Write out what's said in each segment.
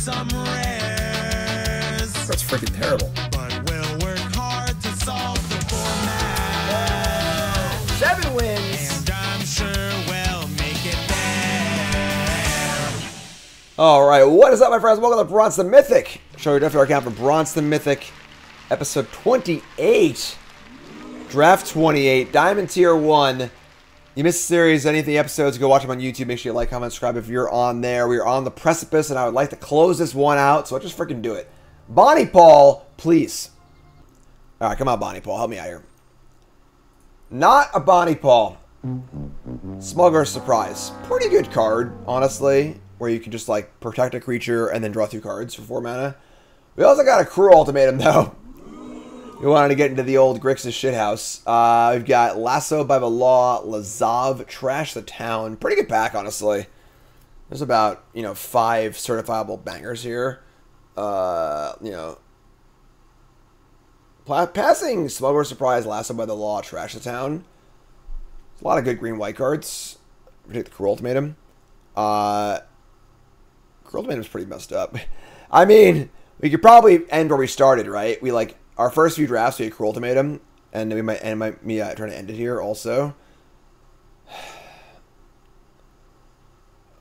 some rares. That's freaking terrible. But we'll work hard to solve the format. 7 wins. And I'm sure we'll make it there. All right, what is up, my friends? Welcome to Bronze the Mythic. Show your draft account for Bronze the Mythic, episode 28. Draft 28, Diamond Tier 1. You missed the series, any of the episodes, go watch them on YouTube. Make sure you like, comment, subscribe if you're on there. We are on the precipice, and I would like to close this one out, so I'll just freaking do it. Bonnie Paul, please. All right, come on, Bonnie Paul. Help me out here. Not a Bonnie Paul. Smuggler's Surprise. Pretty good card, honestly, where you can just, like, protect a creature and then draw 2 cards for 4 mana. We also got a Cruel Ultimatum, though. We wanted to get into the old Grixis shithouse. We've got Lasso by the Law, Lazav, Trash the Town. Pretty good pack, honestly. There's about, 5 certifiable bangers here. Passing Smuggler's Surprise, Lasso by the Law, Trash the Town. There's a lot of good green-white cards. We take the Cruel Ultimatum. Cruel Ultimatum's pretty messed up. I mean, we could probably end where we started, right? Our first few drafts, we had Cruel Ultimatum, and we might end trying to end it here also.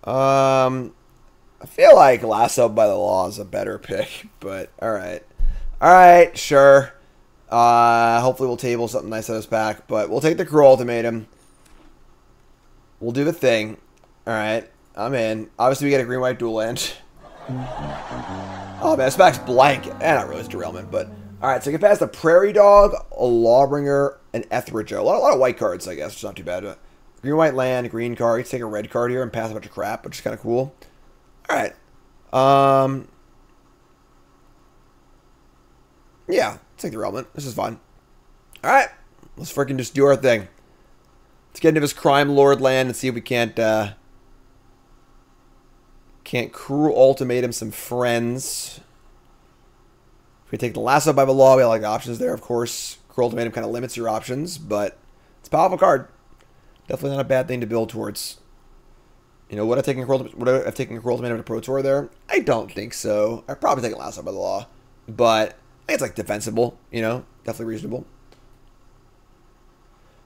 I feel like Lasso by the Law is a better pick, but alright. Alright, sure. Hopefully we'll table something nice out of this pack, but we'll take the Cruel Ultimatum. We'll do the thing. Alright, I'm in. Obviously we get a green-white dual land. Oh man, this pack's blank. Not really, it's derailment, but... Alright, so we can pass the Prairie Dog, a Lawbringer, and Etheridge. A lot of white cards, I guess, which is not too bad. Green, white land, green card. You can take a red card here and pass a bunch of crap, which is kind of cool. Alright. Yeah, take the Derailment. This is fun. Alright, let's freaking just do our thing. Let's get into this Crime Lord land and see if we can't Cruel Ultimatum some friends. If we take the Lasso by the Law, we have options there, of course. Cruel Ultimatum kind of limits your options, but it's a powerful card. Definitely not a bad thing to build towards. Would I have taken a Cruel Ultimatum to Pro Tour there? I don't think so. I'd probably take a Lasso by the Law, but I think it's defensible. Definitely reasonable.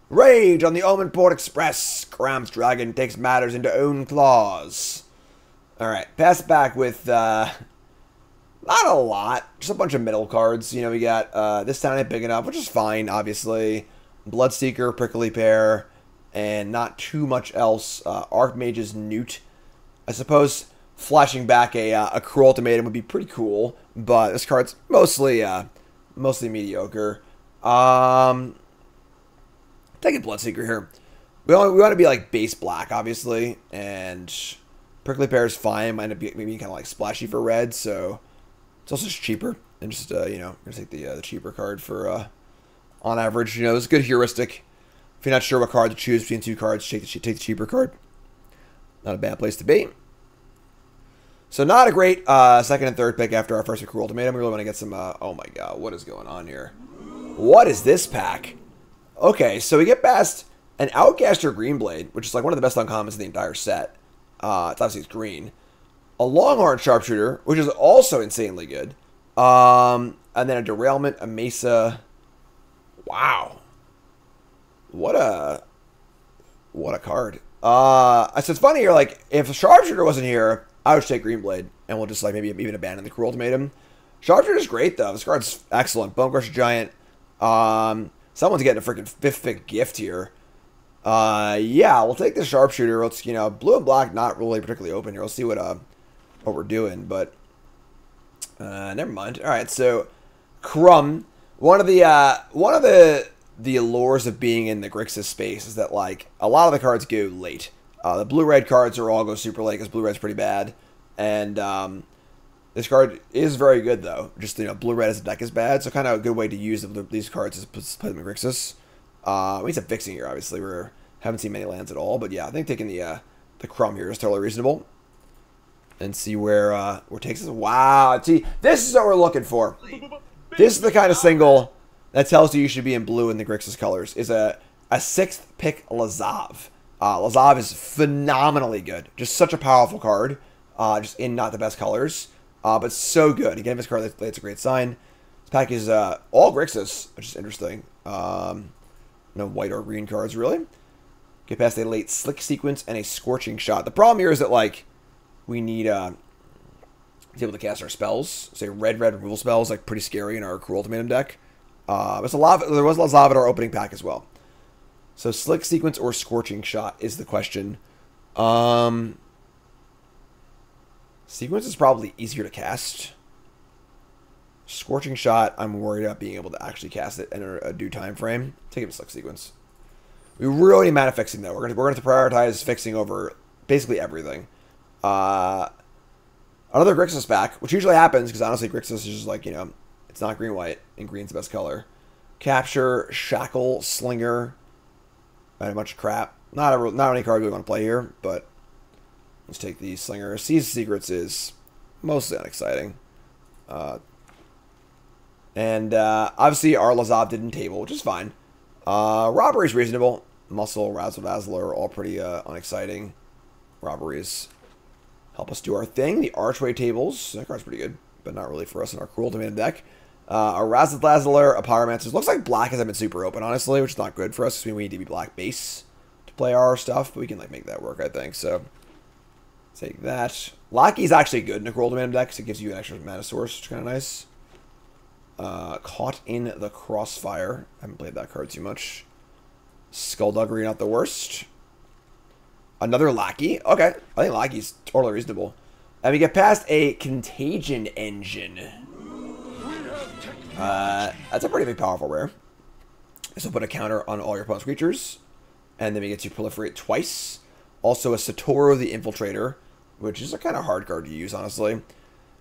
Rage on the Omen Port Express. Gram's Dragon takes matters into own claws. All right, pass back with. Not a lot. Just a bunch of middle cards. We got this town ain't big enough, which is fine, obviously. Bloodseeker, Prickly Pear, and not too much else. Archmage's Newt. I suppose flashing back a Cruel Ultimatum would be pretty cool, but this card's mostly mediocre. Taking Bloodseeker here. We want to be base black, obviously, and Prickly Pear is fine. Might be maybe kind of splashy for red, so. It's also just cheaper, and just, gonna take the cheaper card for, on average. It's a good heuristic. If you're not sure what card to choose between 2 cards, take the cheaper card. Not a bad place to be. So not a great second and third pick after our first Cruel Ultimatum. We really want to get some, oh my god, what is going on here? What is this pack? Okay, so we get past an Outcaster Greenblade, which is one of the best uncommons in the entire set. It's green. A Longhorn Sharpshooter, which is also insanely good. And then a Derailment, a Mesa. Wow. What a card. So it's funny here, if a Sharpshooter wasn't here, I would take Greenblade, and we'll just maybe even abandon the Cruel Ultimatum. Sharpshooter's great though. This card's excellent. Bone Crusher Giant. Someone's getting a freaking 5th pick gift here. Yeah, we'll take the Sharpshooter. Let's blue and black not really particularly open here. We'll see what we're doing, but never mind. All right, so Crumb. One of the allures of being in the Grixis space is that a lot of the cards go late. The blue-red cards are all go super late because blue-red's pretty bad, and this card is very good though. Just blue-red as a deck is bad, so kind of a good way to use these cards is to play them in Grixis. We need some fixing here. Obviously, we haven't seen many lands at all, but yeah, I think taking the Crumb here is totally reasonable. And see where it takes us. Wow, see, this is what we're looking for. This is the kind of single that tells you should be in blue in the Grixis colors. Is a 6th pick Lazav. Lazav is phenomenally good. Just such a powerful card. Just in not the best colors. But so good. Again, if his card that's a great sign. This pack is all Grixis, which is interesting. No white or green cards, really. Get past a late Slick Sequence and a Scorching Shot. The problem here is that, like, we need to be able to cast our spells. Say red removal spells, like, pretty scary in our Cruel Ultimatum deck. There was a lot of it in our opening pack as well. So Slick Sequence or Scorching Shot is the question. Sequence is probably easier to cast. Scorching Shot, I'm worried about being able to actually cast it in a due time frame. Take it to Slick Sequence. We really need mana fixing though. We're gonna have to prioritize fixing over basically everything. Another Grixis back, which usually happens because honestly Grixis is just like, you know, it's not green white and green's the best color. Capture, Shackle, Slinger, and a bunch of crap. Not any card we want to play here, but let's take the Slinger. Seize Secrets is mostly unexciting. And obviously Outlaws of didn't table, which is fine. Robbery is reasonable. Muscle, Razzle Dazzler, all pretty unexciting. Robberies help us do our thing. The Archway tables, that card's pretty good, but not really for us in our Cruel Ultimatum deck. A Razzle Dazzler, a Pyromancer. Looks like black hasn't been super open, honestly, which is not good for us because we need to be black base to play our stuff, but we can like make that work, I think. So take that. Lockie's actually good in a Cruel Ultimatum deck because it gives you an extra mana source, which is kind of nice. Caught in the Crossfire. I haven't played that card too much. Skullduggery, not the worst. Another Lackey. Okay. I think Lackey's totally reasonable. And we get past a Contagion Engine. That's a pretty big powerful rare. This will put a counter on all your opponent's creatures. And then we get to proliferate twice. Also a Satoru the Infiltrator, which is a kind of hard card to use, honestly.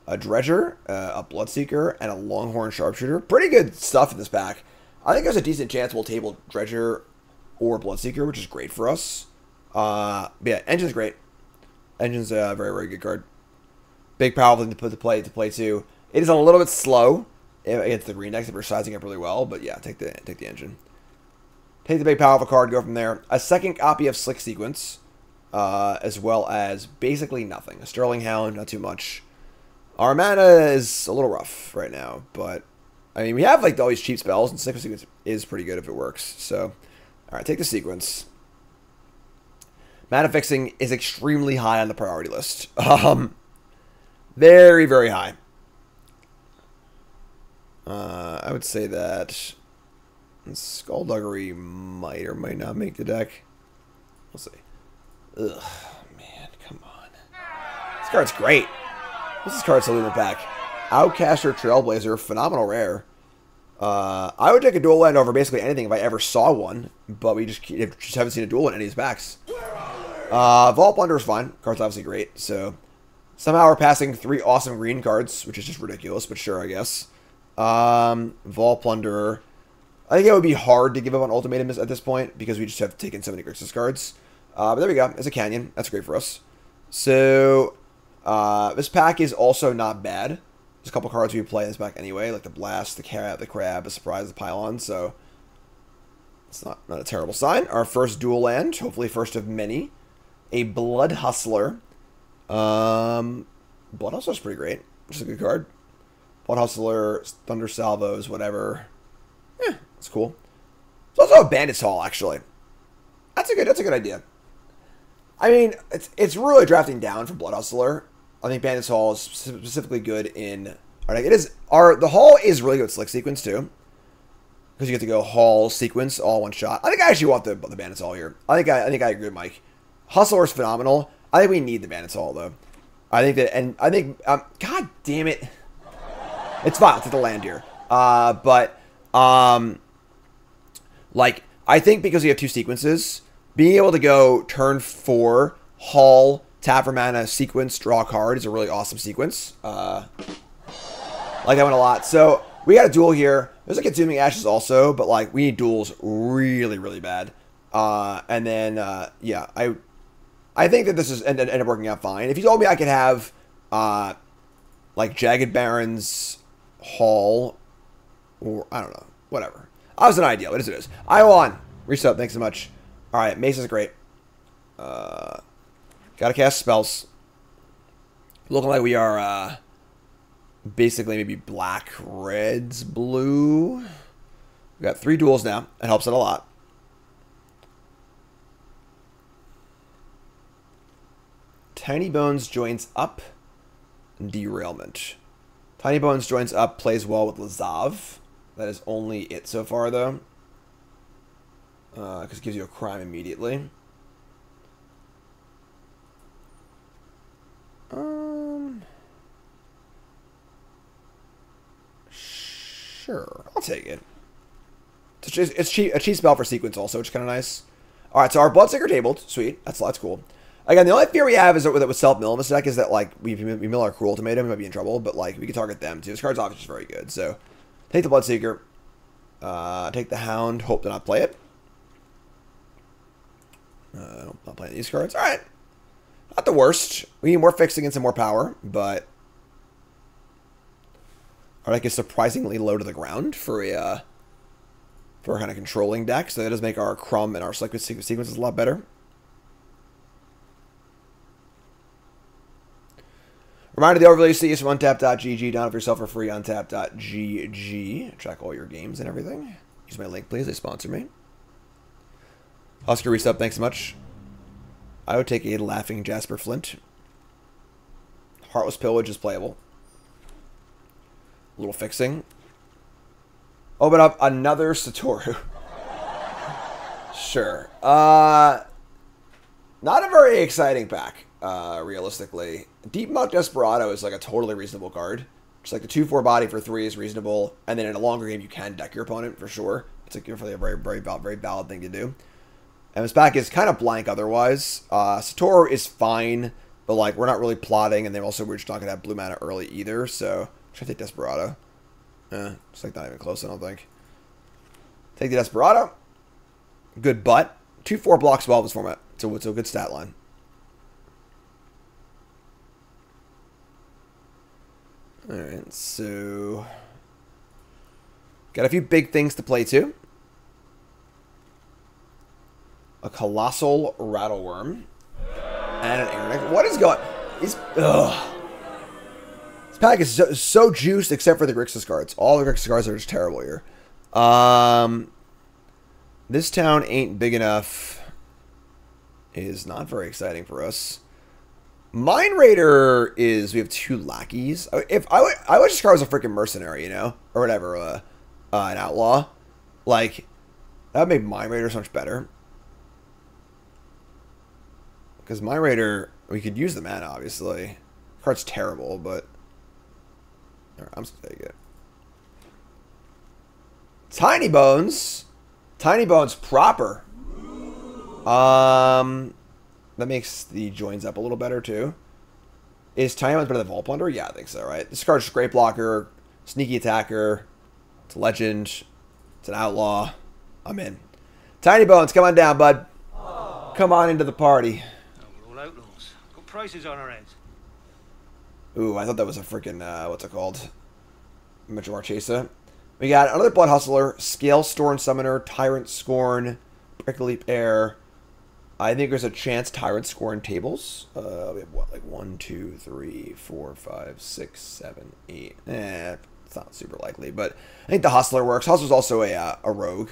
A Dredger, a Bloodseeker, and a Longhorn Sharpshooter. Pretty good stuff in this pack. I think there's a decent chance we'll table Dredger or Bloodseeker, which is great for us. But yeah, Engine's great. Engine's a very, very good card. Big powerful thing to put to play too. It is a little bit slow against the green decks if we're sizing up really well, but yeah, take the Engine. Take the big powerful card, go from there. A second copy of Slick Sequence, as well as basically nothing. A Sterling Hound, not too much. Our mana is a little rough right now, but I mean, we have like all these cheap spells, and Slick Sequence is pretty good if it works. So, all right, take the Sequence. Mana fixing is extremely high on the priority list. Very, very high. I would say that Skullduggery might or might not make the deck. We'll see. Ugh, man, come on. This card's great. What's this card still in the pack? Outcaster Trailblazer, phenomenal rare. I would take a dual land over basically anything if I ever saw one, but we just haven't seen a dual in any of these packs. Vault Plunder is fine. Card's obviously great. So somehow we're passing 3 awesome green cards, which is just ridiculous, but sure, I guess. Vault Plunderer. I think it would be hard to give up on Ultimatum at this point because we just have taken so many Grixis cards. But there we go. It's a Canyon. That's great for us. So this pack is also not bad. There's a couple cards we play in this pack anyway, like the Blast, the Crab, the Surprise, the Pylon. So it's not a terrible sign. Our first dual land, hopefully first of many. A Blood Hustler. Blood Hustler is pretty great. Just a good card. Blood Hustler, Thunder Salvos, whatever. Yeah, that's cool. It's also a Bandit's Hall, actually. That's a good idea. I mean, it's really drafting down from Blood Hustler. I think Bandit's Hall is specifically good in. The Hall is really good with Slick Sequence too, because you get to go Hall Sequence all one shot. I think I actually want the Bandit's Hall here. I think I agree with Mike. Hustler is phenomenal. I think we need the Bandit's Hall though. I think that, and I think God damn it, it's fine. I'll take the land here. Like I think because we have 2 sequences, being able to go turn 4 Hall. Tap for mana, sequence, draw a card is a really awesome sequence. Like that one a lot. So we got a duel here. There's a Consuming Ashes also, but like we need duels really, really bad. And then yeah, I think that this is ended up working out fine. If you told me I could have like Jagged Barons Hall, or I don't know, whatever. I was an ideal. It is. I won. Reset. Thanks so much. All right, Mace is great. Gotta cast spells. Looking like we are basically maybe black, reds, blue. We got 3 duels now. It helps it a lot. Tiny Bones joins up. Derailment. Tiny Bones joins up, plays well with Lazav. That is only it so far, though. Because it gives you a crime immediately. Sure. I'll take it. It's cheap, a cheap spell for sequence also, which is kind of nice. Alright, so our Bloodseeker tabled. Sweet. That's cool. Again, the only fear we have is that with self-mill in this deck is that, like, we mill our Cruel Ultimatum, we might be in trouble, but, like, we can target them, too. This card's obviously very good, so take the Bloodseeker. Take the Hound, hope to not play it. Not playing these cards. Alright. Not the worst. We need more fixing and some more power, but our deck is surprisingly low to the ground for a kind of controlling deck, so that does make our Crumb and our sequences a lot better. Reminder, the overlay you see is from untap.gg. Download for yourself for free, untap.gg. Track all your games and everything. Use my link, please. They sponsor me. Oscar Resub, thanks so much. I would take a Laughing Jasper Flint. Heartless Pillage is playable. A little fixing. Open up another Satoru. Sure. Not a very exciting pack, realistically. Deep Muck Desperado is like a totally reasonable card. Just like the 2/4 body for 3 is reasonable. And then in a longer game, you can deck your opponent for sure. It's like a very valid thing to do. And this pack is kind of blank otherwise. Satoru is fine, but like we're not really plotting, and then also we're just not gonna have blue mana early either. So should I take Desperado? It's like not even close, I don't think. Take the Desperado. Good butt. 2/4 blocks well in this format, so it's a good stat line. Alright, so got a few big things to play too. A Colossal Rattleworm and an Aeronix. What is going? This pack is so juiced except for the Grixis cards. All the Grixis cards are just terrible here. This town ain't big enough is not very exciting for us. Mind Raider is, we have 2 lackeys. If I wish this card was a freaking mercenary, you know, or whatever, an outlaw. Like that would make Mind Raider so much better. Because Mind Raider, we could use the mana, obviously. The card's terrible, but alright, I'm just gonna take it. Tiny Bones. Tiny Bones proper. That makes the joins up a little better too. Is Tiny Bones better than Vault Plunder? Yeah, I think so, right? This card's great blocker, sneaky attacker. It's a legend. It's an outlaw. I'm in. Tiny Bones, come on down, bud. Come on into the party. We're all outlaws. Got prices on our heads. Ooh, I thought that was a freaking, what's it called? Mitchell Marchesa. We got another Blood Hustler, Scale Storm Summoner, Tyrant Scorn, Prickly Pear. I think there's a chance Tyrant Scorn tables. We have what, like 1, 2, 3, 4, 5, 6, 7, 8. It's not super likely, but I think the Hustler works. Hustler's also a rogue,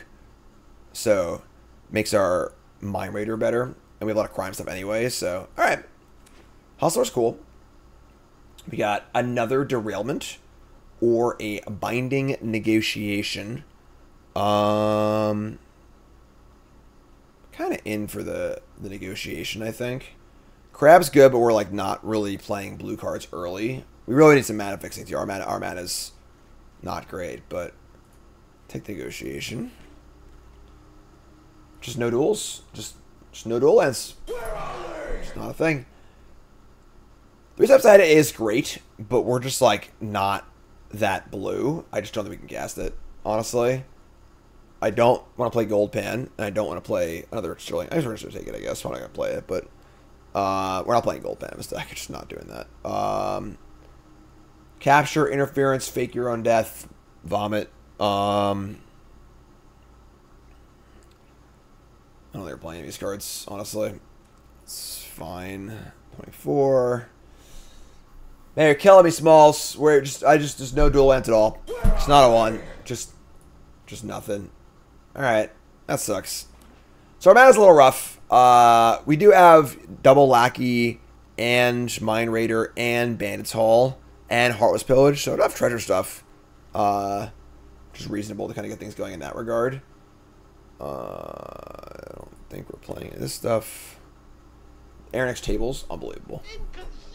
so makes our Mind Raider better, and we have a lot of crime stuff anyway. So all right, Hustler's cool. We got another Derailment or a Binding Negotiation. Kind of in for the negotiation, I think. Crab's good, but we're like not really playing blue cards early. We really need some mana fixing too. Our mana's not great, but take the negotiation. Just no duels. Just no dual lands. It's not a thing. 3-step side is great, but we're just like not that blue. I just don't think we can cast it, honestly. I don't want to play Gold Pan, and I don't want to play another Sterling. I just want to take it, I guess. I'm not going to play it, but we're not playing Gold Pan in this deck. I'm just not doing that. Capture, Interference, Fake Your Own Death, Vomit. I don't think they're playing any of these cards, honestly. It's fine. 24. Man, you're killing me, Smalls. Where just no dual lands at all. It's not a 1. Just nothing. Alright. That sucks. So our mana's a little rough. We do have double Lackey and Mine Raider and Bandit's Hall and Heartless Pillage, so enough treasure stuff. Which is reasonable to kind of get things going in that regard. I don't think we're playing this stuff. Aronix tables, unbelievable.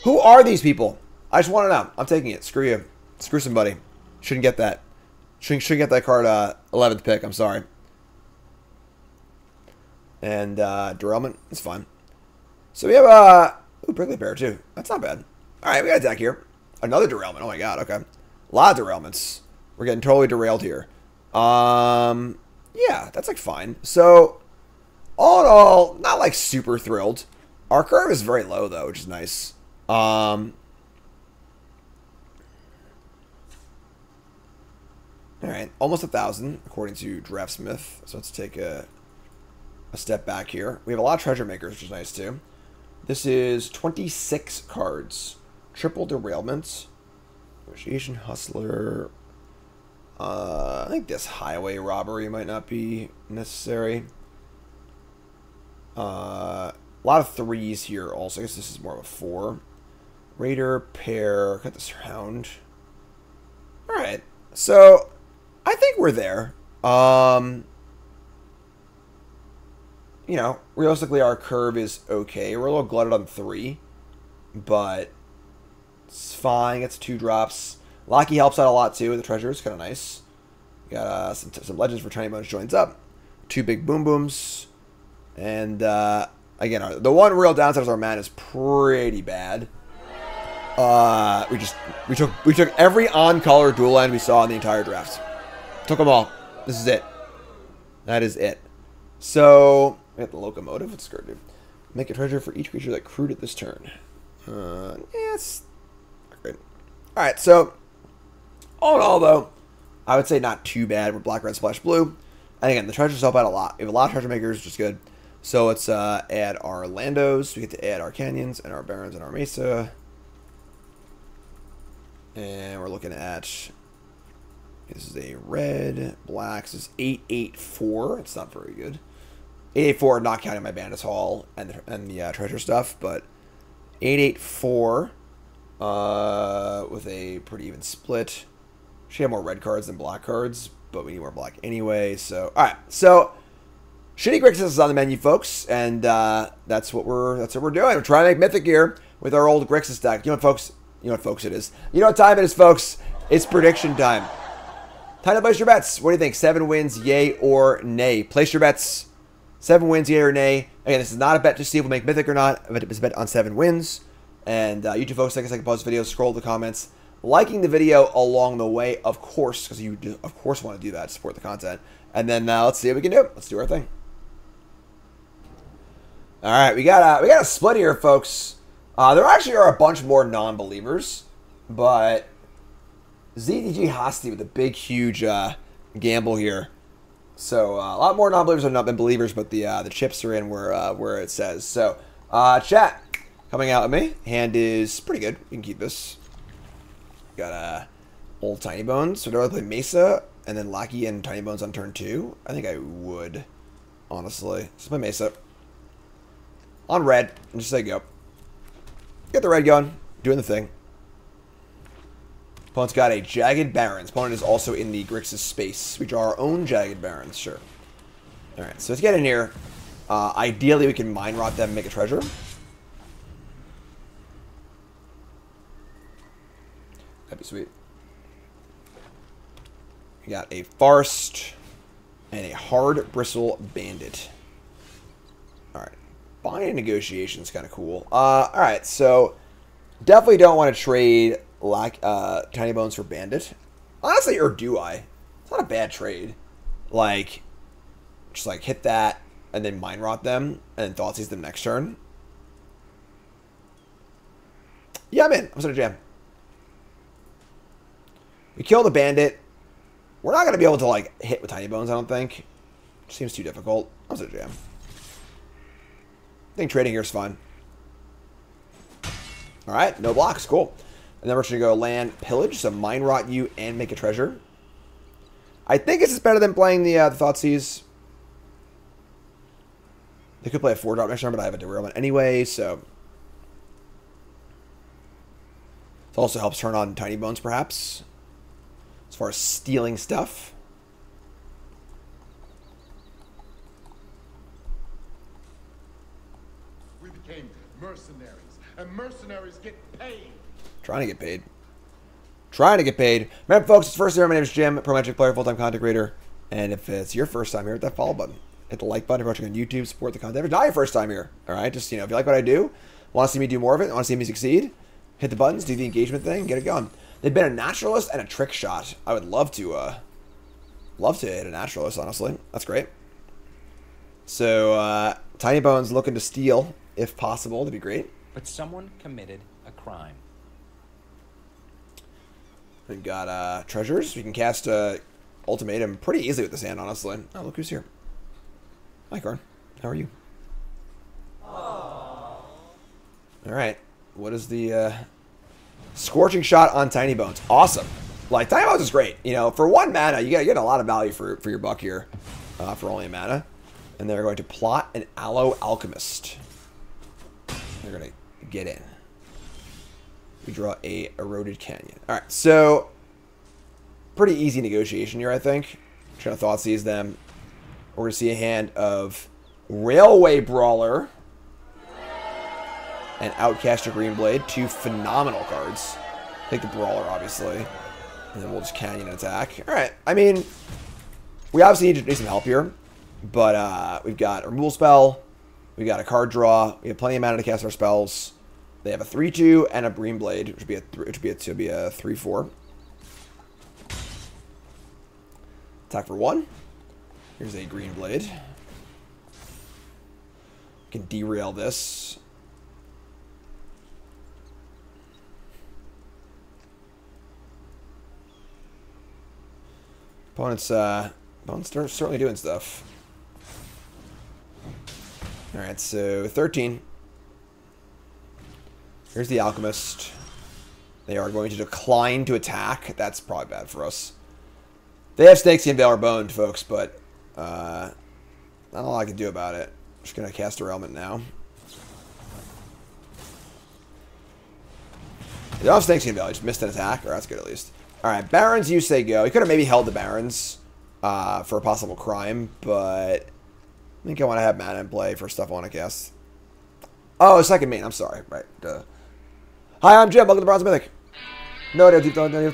Who are these people? I just want to know. I'm taking it. Screw you. Screw somebody. Shouldn't get that. Shouldn't get that card 11th pick. I'm sorry. And derailment. It's fine. So we have ooh, prickly pear too. That's not bad. All right, we got a deck here. Another derailment. Oh my god. Okay, a lot of derailments. We're getting totally derailed here. Yeah, that's like fine. So all in all, not like super thrilled. Our curve is very low though, which is nice. All right, almost 1,000 according to Draftsmith. So let's take a step back here. We have a lot of treasure makers, which is nice too. This is 26 cards. Triple derailments. Negotiation Hustler. I think this highway robbery might not be necessary. A lot of 3s here also. I guess this is more of a 4. Raider, pair, cut this round. Alright. So I think we're there. You know, realistically our curve is okay. We're a little glutted on 3. But it's fine. It's 2 drops. Locky helps out a lot too with the treasure. It's kind of nice. We got some legends for Tiny Bones joins up. 2 big boom booms. And again, the one real downside is our mana is pretty bad. We took every on-color dual land we saw in the entire draft. Took them all. This is it. That is it. So we got the locomotive. What's good, dude? Make a treasure for each creature that crewed at this turn. Yeah, it's great. All right, so all in all, though, I would say not too bad. We're black, red, splash, blue. And again, the treasures help out a lot. We have a lot of treasure makers, which is good. So let's add our Landos. We get to add our Canyons and our Barrens and our Mesa. And we're looking at, this is a red, black. This is 884. It's not very good. 884, not counting my Bandit's Hall and the treasure stuff, but 884 with a pretty even split. She had more red cards than black cards, but we need more black anyway. So, all right. So, shitty Grixis is on the menu, folks, and that's what we're doing. We're trying to make Mythic here with our old Grixis deck. You know what, folks? You know what, folks? It is. You know what time it is, folks? It's prediction time. Time to place your bets. What do you think? 7 wins, yay or nay? Place your bets. 7 wins, yay or nay? Again, this is not a bet to see if we'll make Mythic or not. It's a bet on 7 wins. And you two folks, take a second, pause the video, scroll the comments. Liking the video along the way, of course, because you do, of course, want to do that to support the content. And then let's see what we can do. Let's do our thing. All right, we got a split here, folks. There actually are a bunch more non-believers, but ZDG Hosty with a big, huge gamble here. So a lot more non-believers than believers, but the chips are in where it says. So chat coming out with me. Hand is pretty good. You can keep this. Got old Tiny Bones. So do I play Mesa and then Lackey and Tiny Bones on turn 2? I think I would, honestly. Let's play Mesa on red and just say go. Get the red going, doing the thing. Opponent's got a Jagged Barrens. Opponent is also in the Grixis space. We draw our own Jagged Barrens, sure. Alright, so let's get in here. Ideally, we can Mind Rot them and make a treasure. That'd be sweet. We got a Forest and a Hard Bristle Bandit. Alright. Binding Negotiation is kind of cool. Alright, so definitely don't want to trade Tiny Bones for Bandit. Honestly, or do I? It's not a bad trade. Like, just like hit that and then Mind Rot them and then Thoughtseize them next turn. Yeah, I'm in. I'm gonna jam. We kill the Bandit. We're not gonna be able to like hit with Tiny Bones, I don't think. It seems too difficult. I'm gonna jam. I think trading here is fine. Alright, no blocks. Cool. And then we're just going to go land, pillage, so Mind Rot you, and make a treasure. I think this is better than playing the Thoughtseize. They could play a 4-drop next turn, but I have a derailment anyway, so... It also helps turn on Tiny Bones, perhaps, as far as stealing stuff. We became mercenaries, and mercenaries get paid. Trying to get paid. Trying to get paid. Remember, folks, it's first year. My name is Jim, Pro Magic player, full-time content creator. And if it's your first time here, hit that follow button. Hit the like button if you're watching on YouTube. Support the content. If it's not your first time here, all right? Just, you know, if you like what I do, want to see me do more of it, want to see me succeed, hit the buttons, do the engagement thing, get it going. They've been a naturalist and a trick shot. I would love to hit a naturalist, honestly. That's great. So, Tiny Bones looking to steal, if possible. That'd be great. But someone committed a crime. We've got treasures. We can cast Ultimatum pretty easily with this hand, honestly. Oh, look who's here. Hi, Karn. How are you? All right. What is the Scorching Shot on Tiny Bones? Awesome. Like, Tiny Bones is great. You know, for 1 mana, you get a lot of value for your buck here for only a mana. And they're going to plot an Aloe Alchemist. They're going to get in. We draw a Eroded Canyon. All right, so pretty easy negotiation here, I think. Trying to Thoughtseize them. We're going to see a hand of Railway Brawler and Outcaster Greenblade. 2 phenomenal cards. Take the Brawler, obviously. And then we'll just Canyon and attack. All right, I mean, we obviously need some help here. But we've got a removal spell. We've got a card draw. We have plenty of mana to cast our spells. They have a 3/2 and a Bream Blade, which would be a 3/4. Attack for 1. Here's a Green Blade. We can derail this. Opponent's certainly doing stuff. All right, so 13. Here's the Alchemist. They are going to decline to attack. That's probably bad for us. They have Styxian Veil or Boned, folks, but not a lot I can do about it. I'm just going to cast Derailment now. They don't have Styxian Veil. I just missed an attack. Or that's good, at least. All right, Barons, you say go. He could have maybe held the Barons for a possible crime, but I think I want to have mana in play for stuff I want to cast. Oh, second main. I'm sorry. Right. Duh. Hi, I'm Jim. Welcome to Bronze Mythic. No, no, deep going on. Yeah.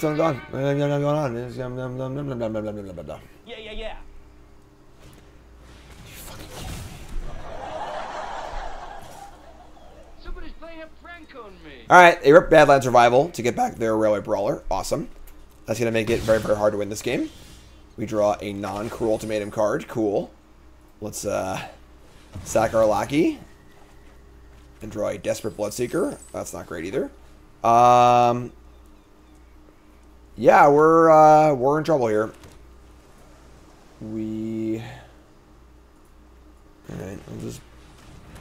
Somebody's playing a prank on me. All right, they rip Badlands Revival to get back their Railway Brawler. Awesome. That's going to make it very, very hard to win this game. We draw a non-cruel ultimatum card. Cool. Let's sack our lackey and draw a Desperate Bloodseeker. That's not great either. Yeah, we're in trouble here. All right, we'll just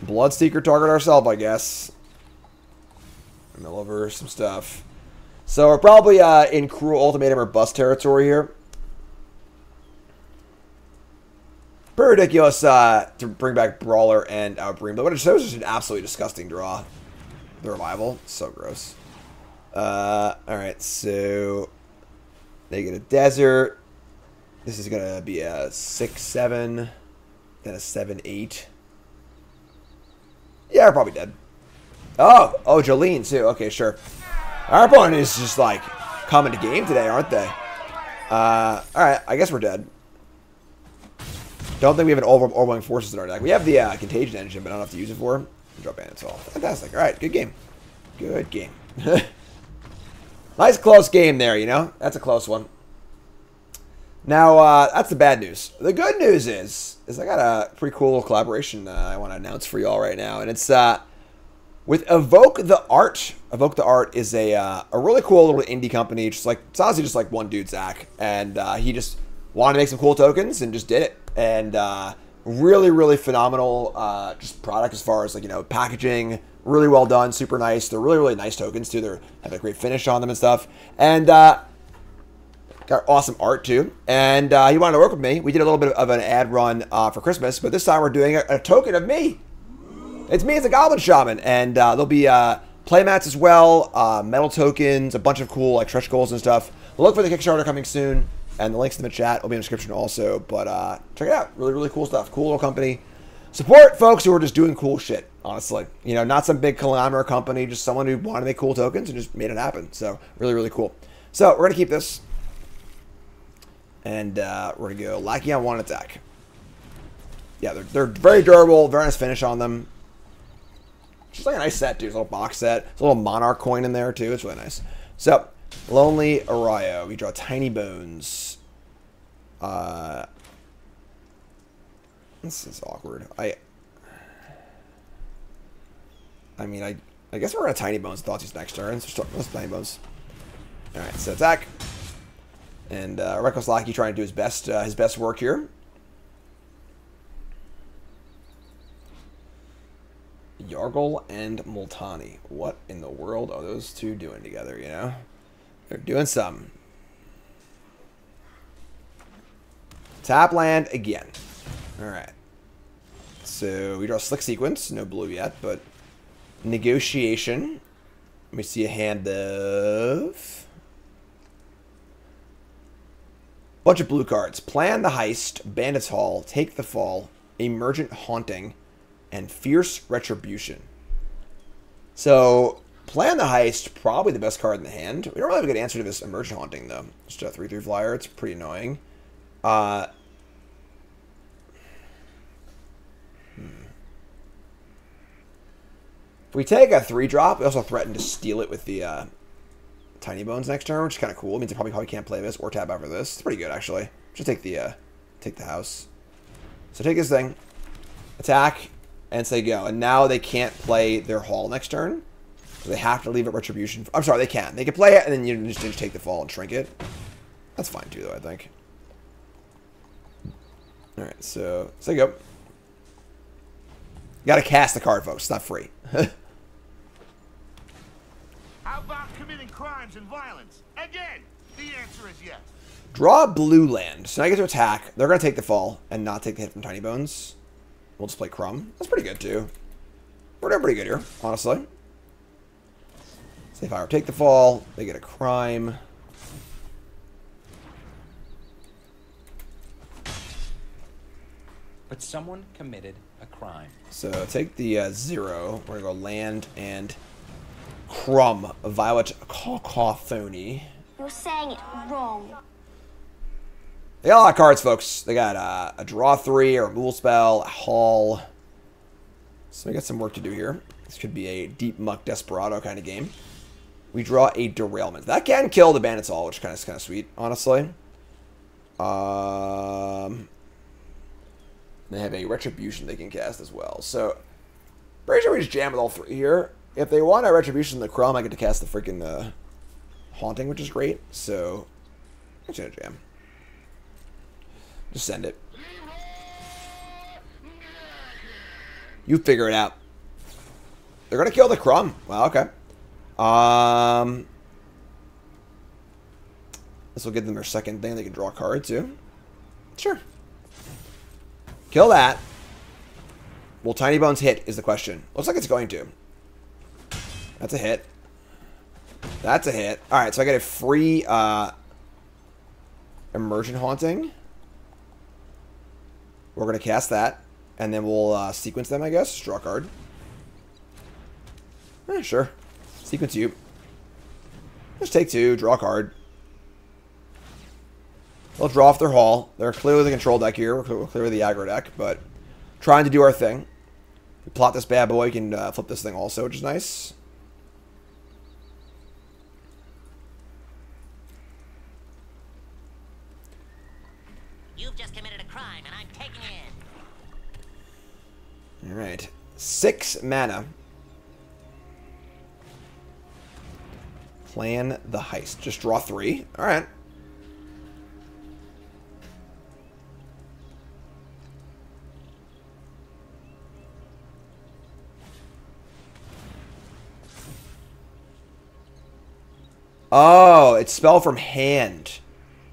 Bloodseeker target ourselves, I guess. Mill over some stuff. So we're probably in Cruel Ultimatum or Bust territory here. Pretty ridiculous to bring back Brawler and Bream, but it was just an absolutely disgusting draw. The Revival, so gross. All right, so they get a Desert. This is gonna be a 6/7, then a 7/8. Yeah, we're probably dead. Oh, Jolene too. Okay, sure. Our opponent is just like coming to game today, aren't they? All right, I guess we're dead. Don't think we have an overwhelming forces in our deck. We have the Contagion Engine, but I don't have to use it for him. Drop Bandits all. Fantastic. All right, good game. Good game. Nice close game there, you know? That's a close one. Now, that's the bad news. The good news is I got a pretty cool little collaboration I want to announce for y'all right now. And it's with Evoke the Art. Evoke the Art is a really cool little indie company. It's honestly just like one dude, Zach. And he just wanted to make some cool tokens and just did it. And Really, really phenomenal just product as far as like, you know, packaging. Really well done, super nice. They're really, really nice tokens too. They have a great finish on them and stuff. And got awesome art too. And he wanted to work with me. We did a little bit of an ad run for Christmas, but this time we're doing a token of me. It's me as a Goblin Shaman. And there'll be playmats as well, metal tokens, a bunch of cool like stretch goals and stuff. Look for the Kickstarter coming soon. And the links in the chat will be in the description also. But check it out. Really, really cool stuff. Cool little company. Support folks who are just doing cool shit, honestly. You know, not some big conglomerate company, just someone who wanted to make cool tokens and just made it happen. So, really, really cool. So, we're going to keep this. And we're going to go Lackey on 1 attack. Yeah, they're very durable. Very nice finish on them. Just like a nice set, dude. It's a little box set. There's a little Monarch coin in there, too. It's really nice. So, Lonely Arroyo. We draw Tiny Bones. This is awkward. I mean, I guess we're going to Tiny Bones Thoughtseize next turn. So let's Tiny Bones. Alright, so attack. And Reckless Lackey trying to do his best work here. Yargle and Multani. What in the world are those two doing together, you know? They're doing something. Tap land again. Alright. So we draw Slick Sequence. No blue yet, but Negotiation. Let me see a hand of... bunch of blue cards. Plan the Heist, Bandit's Hall, Take the Fall, Emergent Haunting, and Fierce Retribution. So, Plan the Heist, probably the best card in the hand. We don't really have a good answer to this Emergent Haunting, though. Just a 3/3 flyer. It's pretty annoying. If we take a 3-drop, we also threaten to steal it with the Tiny Bones next turn, which is kind of cool. It means I probably can't play this or tap after this. It's pretty good, actually. Just take the house. So take this thing, attack, and say go. And now they can't play their Hall next turn. So they have to leave it Retribution. I'm sorry, they can. They can play it, and then you just take the fall and shrink it. That's fine, too, though, I think. Alright, so say go. You gotta cast the card, folks. It's not free. How about committing crimes and violence? Again, the answer is yes. Draw a blue land. So now I get to attack. They're going to take the fall and not take the hit from Tiny Bones. We'll just play Crumb. That's pretty good, too. We're doing pretty good here, honestly. Say if I were to take the fall, they get a crime. But someone committed a crime. So take the 0. We're going to go land and Crumb. Violet Cacophony. You're saying it wrong. They got a lot of cards, folks. They got a draw 3, a removal spell, a haul. So we got some work to do here. This could be a Deep Muck Desperado kind of game. We draw a Derailment. That can kill the Bandit's Hall, which is kind of sweet, honestly. They have a Retribution they can cast as well. So, pretty sure we just jam with all 3 here. If they want a Retribution in the Crumb, I get to cast the freaking Haunting, which is great. So, I'm just going to jam. Just send it. You figure it out. They're going to kill the Crumb. Well, okay. This will give them their second thing. They can draw a card, too. Sure. Kill that. Will Tiny Bones hit is the question. Looks like it's going to. That's a hit. That's a hit. Alright, so I get a free Emergent Haunting. We're going to cast that. And then we'll sequence them, I guess. Draw a card. Sure. Sequence you. Just take 2. Draw a card. They'll draw off their Hall. They're clearly the control deck here. We're clearly the aggro deck, but trying to do our thing. We plot this bad boy. We can flip this thing also, which is nice. You've just committed a crime, and I'm taking it. All right, 6 mana. Plan the Heist. Just draw 3. All right. Oh, it's spell from hand.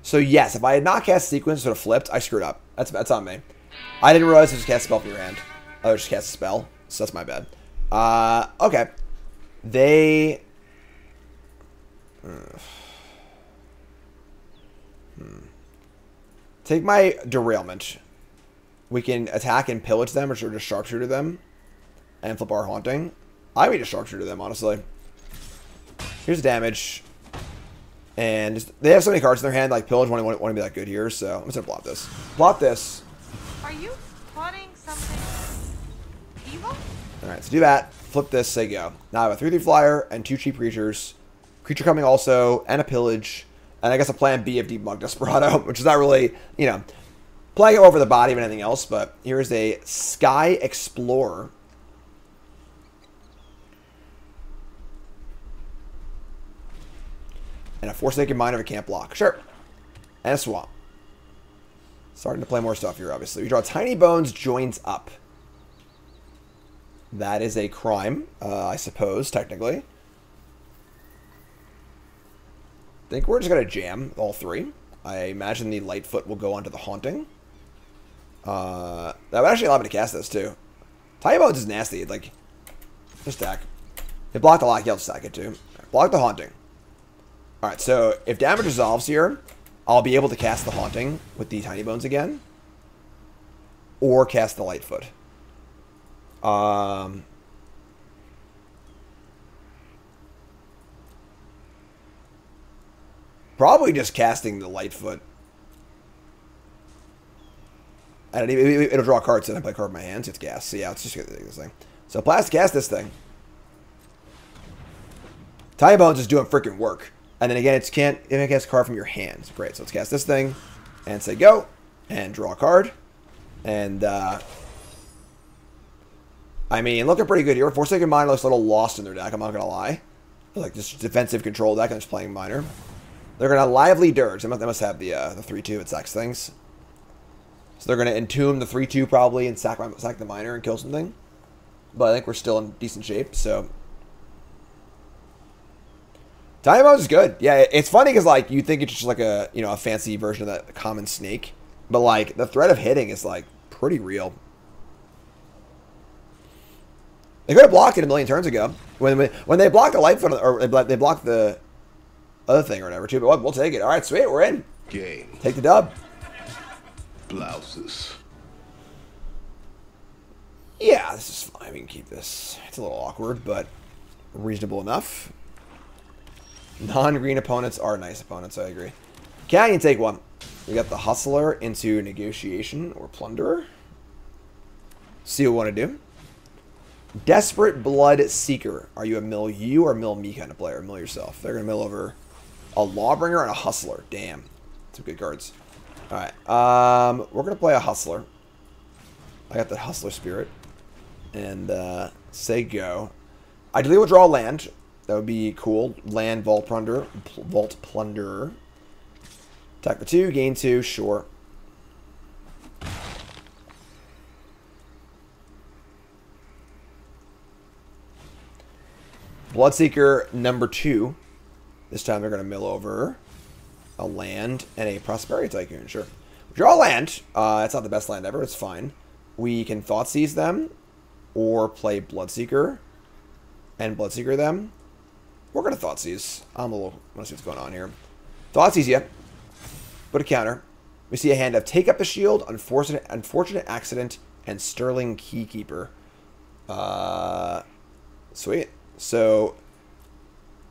So yes, if I had not cast sequence, sort of flipped, I screwed up. That's on me. I didn't realize it was cast spell from your hand. Oh, just cast a spell. So that's my bad. Okay. They... Take my derailment. We can attack and pillage them, or just sharpshooter them, and flip our haunting. I would just sharpshooter them, honestly. Here's the damage. And just, they have so many cards in their hand, like pillage won't be that good here, so I'm just gonna blot this. Blot this. Are you plotting something evil? Alright, so do that. Flip this, say go. Now I have a 3/3 flyer and 2 cheap creatures. Creature coming also, and a pillage. And I guess a plan B of Deep Mug Desperado, which is not really, you know, playing it over the body of anything else, but here is a Sky Explorer. And a Forsaken Mine of a Camp Block. Sure. And a Swamp. Starting to play more stuff here, obviously. We draw Tiny Bones joins up. That is a crime, I suppose, technically. I think we're just going to jam all three. I imagine the Lightfoot will go onto the Haunting. That would actually allow me to cast this, too. Tiny Bones is nasty. Like, just stack. It blocked the lock, yeah, I'll stack it, too. Block the Haunting. Alright, so if damage resolves here, I'll be able to cast the Haunting with the Tiny Bones again. Or cast the Lightfoot. Probably just casting the Lightfoot. And it'll draw cards, and I play a card in my hand, so it's gas. So yeah, let's just get this thing. So Blast cast this thing. Tiny Bones is doing freaking work. And then again, it can't cast a card from your hands. Great, so let's cast this thing, and say go, and draw a card. And, I mean, looking pretty good here. Forsaken Mine looks a little lost in their deck, I'm not going to lie. Like, just defensive control deck, I'm just playing Miner. They're going to Lively Dirge. They must have the 3/2 it sacks things. So they're going to Entomb the 3/2 probably and sack the Miner and kill something. But I think we're still in decent shape, so... Tiny Bones is good. Yeah, it's funny because, like, you think it's just like a, you know, a fancy version of that common snake. But, like, the threat of hitting is, like, pretty real. They could have blocked it a million turns ago. When they blocked the Lightfoot, or they blocked the other thing or whatever, too. But we'll take it. All right, sweet, we're in. Game. Take the dub. Blouses. Yeah, this is fine. We can keep this. It's a little awkward, but reasonable enough. Non-green opponents are nice opponents, I agree. Can you take one? We got the Hustler into Negotiation or Plunderer. See what we want to do. Desperate Blood Seeker. Are you a mill you or mill me kind of player? Mill yourself. They're going to mill over a Lawbringer and a Hustler. Damn. Some good cards. Alright. We're going to play a Hustler. I got the Hustler Spirit. And say go. Ideally we'll draw a land. That would be cool. Land, Vault Plunderer. Attack for 2, gain 2, sure. Bloodseeker number 2. This time they're going to mill over a land and a Prosperity Tycoon, sure. Draw a land. It's not the best land ever, it's fine. We can Thoughtseize them, or play Bloodseeker and Bloodseeker them. We're going to Thoughtseize. I want to see what's going on here. Thoughtseize you. Put a counter. We see a hand of Take Up the Shield, Unfortunate Accident, and Sterling Keykeeper. Sweet. So,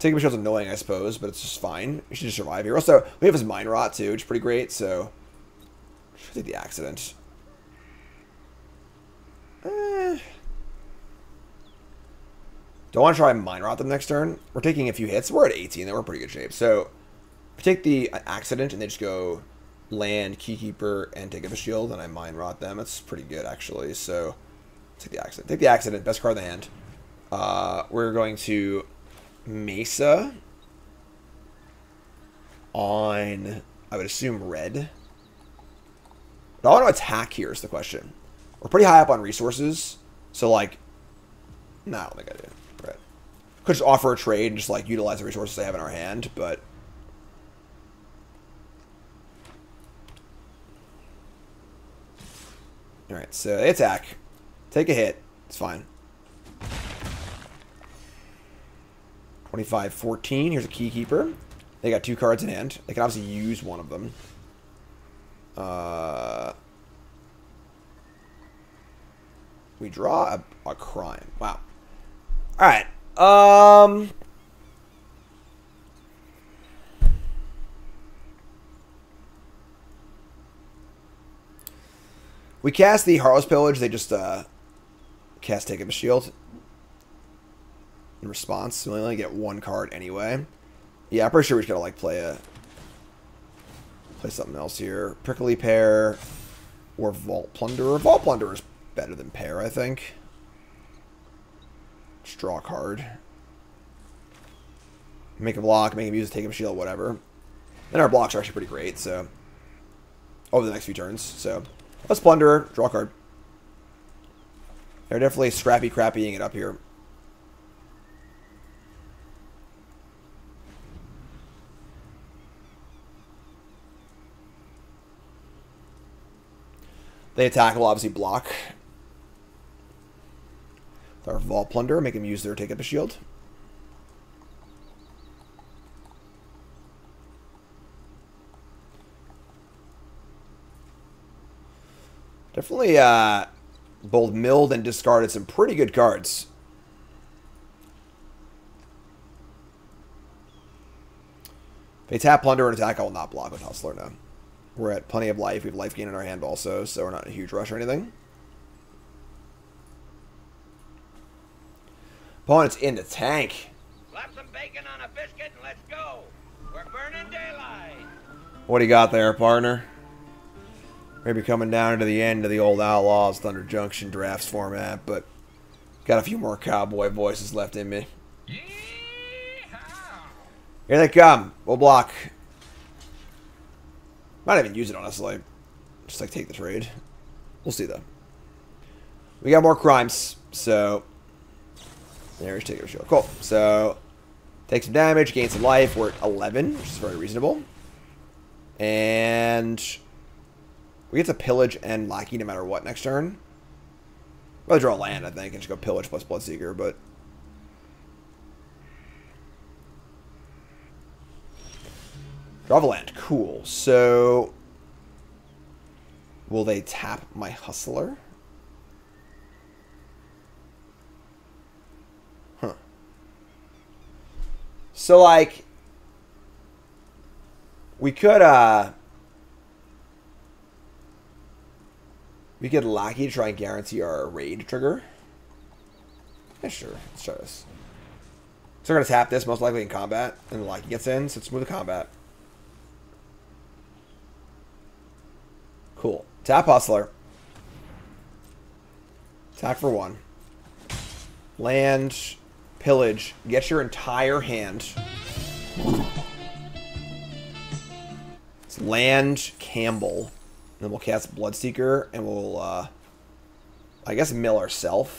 Take Up the Shield's annoying, I suppose, but it's just fine. We should just survive here. Also, we have his Mind Rot, too, which is pretty great, so... Should take the Accident. Don't want to try Mind Rot them next turn. We're taking a few hits. We're at 18. Then we're in pretty good shape. So, we take the Accident, and they just go land, Keykeeper, and Take Up the Shield, and I Mind Rot them. That's pretty good, actually. So, take the Accident. Take the Accident. Best card in the hand. We're going to Mesa on, I would assume, red. But I want to attack here is the question. We're pretty high up on resources. So, like, no, I don't think I do. Red. Could just offer a trade and just like utilize the resources they have in our hand, but all right. So they attack, take a hit. It's fine. 25-14. Here's a key keeper. They got 2 cards in hand. They can obviously use one of them. We draw a crime. Wow. All right. We cast the Heartless Pillage. They just cast Take Up a Shield in response. We only get 1 card anyway. Yeah, I'm pretty sure we just gotta like play something else here. Prickly Pear or Vault Plunderer. Vault Plunderer is better than Pear, I think. Just draw a card. Make a block, make him use a Take Up a Shield, whatever. And our blocks are actually pretty great, so over the next few turns. So let's Plunderer, draw a card. They're definitely scrappy crappying it up here. They attack will obviously block. With our Vault Plunderer, make them use their Take Up a Shield. Definitely both milled and discarded some pretty good cards. If they tap Plunder and attack, I will not block with Hustler now. We're at plenty of life. We have life gain in our hand also, so we're not in a huge rush or anything. Opponent's in the tank. Slap some bacon on a biscuit and let's go. We're burning daylight. What do you got there, partner? Maybe coming down to the end of the old Outlaws Thunder Junction drafts format, but got a few more cowboy voices left in me. YEE-HAW. Here they come. We'll block. Might even use it, honestly. Just like take the trade. We'll see, though. We got more crimes, so there's Take Up a Shield. Cool. So take some damage, gain some life. We're at 11, which is very reasonable. And we get to pillage and lackey no matter what next turn. I'll draw a land, I think, and just go pillage plus Bloodseeker, but draw a land. Cool. So will they tap my Hustler? Huh. So like we could Lackey to try and guarantee our raid trigger. Yeah, sure. Let's try this. So we're going to tap this most likely in combat, and the Lackey gets in, so let's move to combat. Cool. Tap Hustler. Attack for 1. Land, pillage, get your entire hand. It's land Campbell. Then we'll cast Bloodseeker, and we'll, I guess, mill ourselves.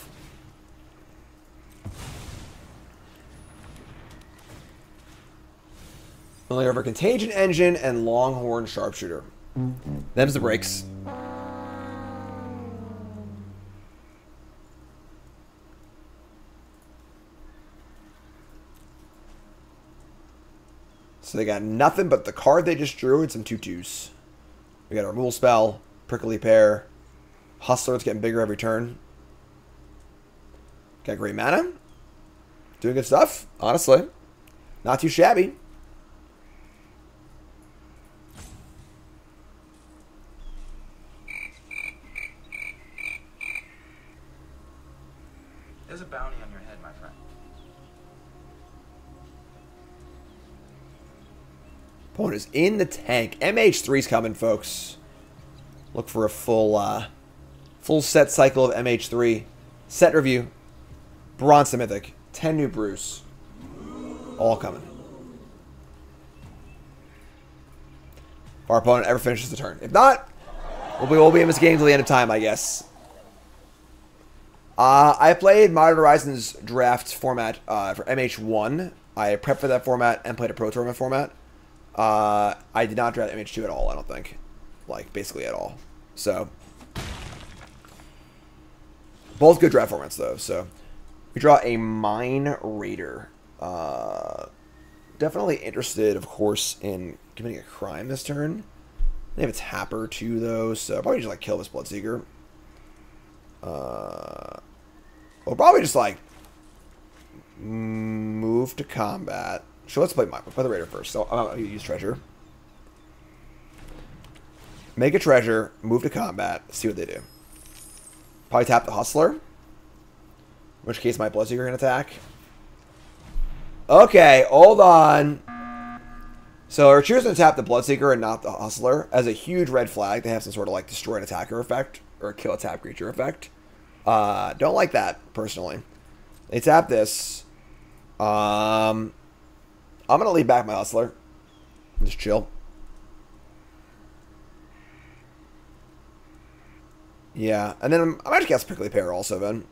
Only over Contagion Engine and Longhorn Sharpshooter. Them's the breaks. So they got nothing but the card they just drew and some 2/2s. We got a removal spell, Prickly Pear, Hustler, it's getting bigger every turn. Got great mana. Doing good stuff, honestly. Not too shabby. There's a bounty on your head, my friend. Opponent is in the tank. MH3's coming, folks. Look for a full set cycle of MH3. Set review. Bronze to Mythic. 10 new brews. All coming. If our opponent ever finishes the turn. If not, we'll be in this game till the end of time, I guess. I played Modern Horizons draft format for MH1. I prepped for that format and played a Pro Tournament format. I did not draft MH2 at all, I don't think. Like, basically at all. So, both good draft formats, though. So, we draw a Mine Raider. Definitely interested, of course, in committing a crime this turn. They have a tapper, too, though, so probably just, like, kill this Bloodseeker. We'll probably just, like, move to combat. So let's play the Raider first. So I'm going to use Treasure. Make a Treasure, move to combat, see what they do. Probably tap the Hustler. In which case my Bloodseeker can attack. Okay, hold on. So we're choosing to tap the Bloodseeker and not the Hustler. As a huge red flag, they have some sort of like destroy an attacker effect. Or kill a tap creature effect. Don't like that, personally. They tap this. I'm going to leave back my Hustler. Just chill. Yeah, and then I might just cast Prickly Pear also, then.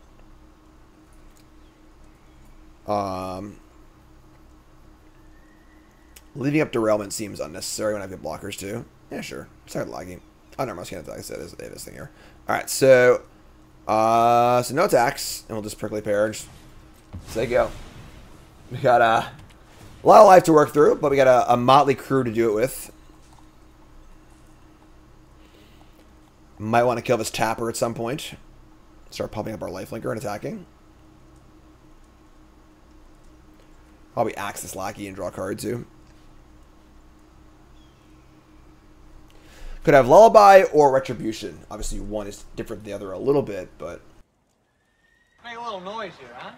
Leaving up Derailment seems unnecessary when I get blockers, too. Yeah, sure. Sorry, lagging. Oh, no, I was going to attack. It is this thing here. Alright, so no attacks, and we'll just Prickly Pear and just say go. We got a lot of life to work through, but we got a motley crew to do it with. Might want to kill this tapper at some point. Start pumping up our lifelinker and attacking. Probably axe this lackey and draw a card too. Could have Lullaby or Retribution. Obviously one is different than the other a little bit, but... Make a little noise here, huh?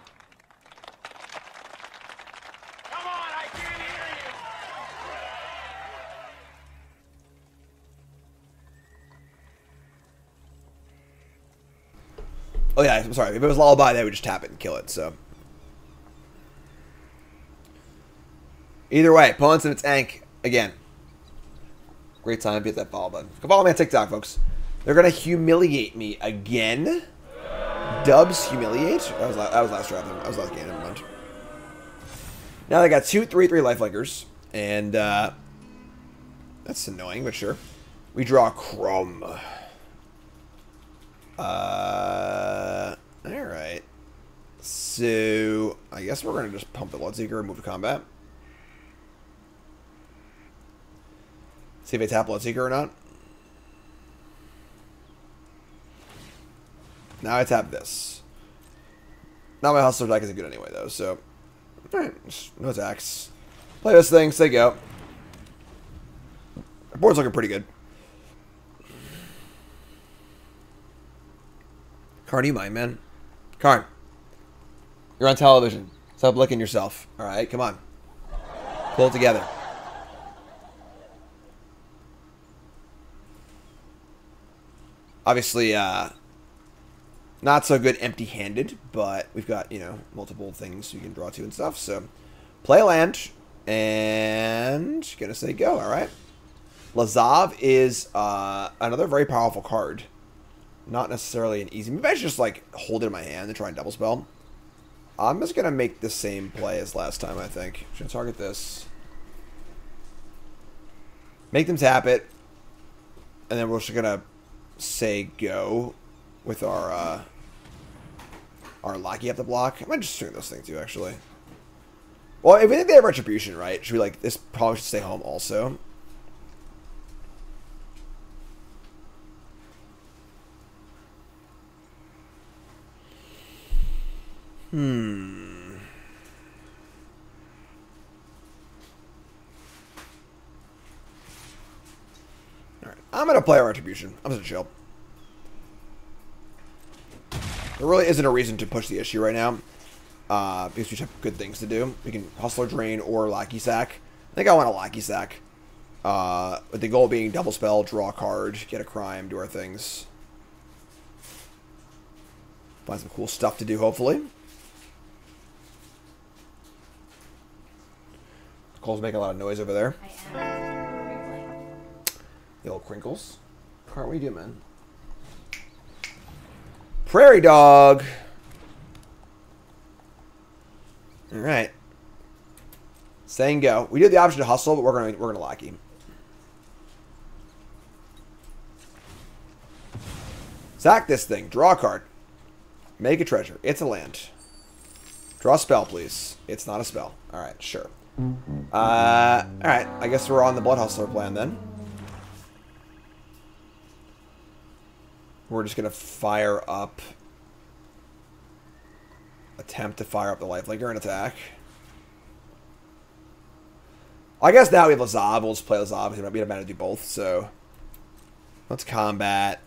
Come on, I can't hear you! Oh yeah, I'm sorry. If it was Lullaby, they would just tap it and kill it, so... Either way, opponents in its Ank, again. Great time to hit that follow button. Go follow me on TikTok, folks. They're going to humiliate me again. Dubs humiliate? That was last draft. That was last game, never mind. Now they got 2 3/3 lifelinkers. And, that's annoying, but sure. We draw Crumb. Alright. So, I guess we're going to just pump the Bloodseeker and move to combat. See if they tap Bloodseeker or not. Now I tap this. Now my Hustler deck isn't good anyway, though, so... Alright, no attacks. Play this thing, say go. Our board's looking pretty good. Karn, do you mind, man? Karn. You're on television. Stop licking yourself. Alright, come on. Pull it together. Obviously, not so good empty-handed, but we've got, you know, multiple things we can draw to and stuff. So, play a land, and gonna say go, alright? Lazav is another very powerful card. Not necessarily an easy... Maybe I should just, like, hold it in my hand and try and double spell. I'm just gonna make the same play as last time, I think. Should target this. Make them tap it. And then we're just gonna say go with our lackey up the block. I might just swing this thing too, actually. Well, if we think they have Retribution, right? Should we, like, this probably should stay home also. Alright, I'm going to play our Retribution. I'm just going to chill. There really isn't a reason to push the issue right now. Because we just have good things to do. We can Hustler Drain or Lackey Sack. I think I want a Lackey Sack. With the goal being double spell, draw a card, get a crime, do our things. Find some cool stuff to do, hopefully. Cole's making a lot of noise over there. The old crinkles. What are you doing, man? Prairie Dog. All right. Saying go. We do have the option to hustle, but we're gonna lackey. Sack this thing. Draw a card. Make a treasure. It's a land. Draw a spell, please. It's not a spell. All right, sure. All right. I guess we're on the Blood Hustler plan then. We're just gonna fire up. Attempt to fire up the Lifelinker and attack. I guess now we have Lazav. We'll just play Lazav. We don't have to do both, so let's combat.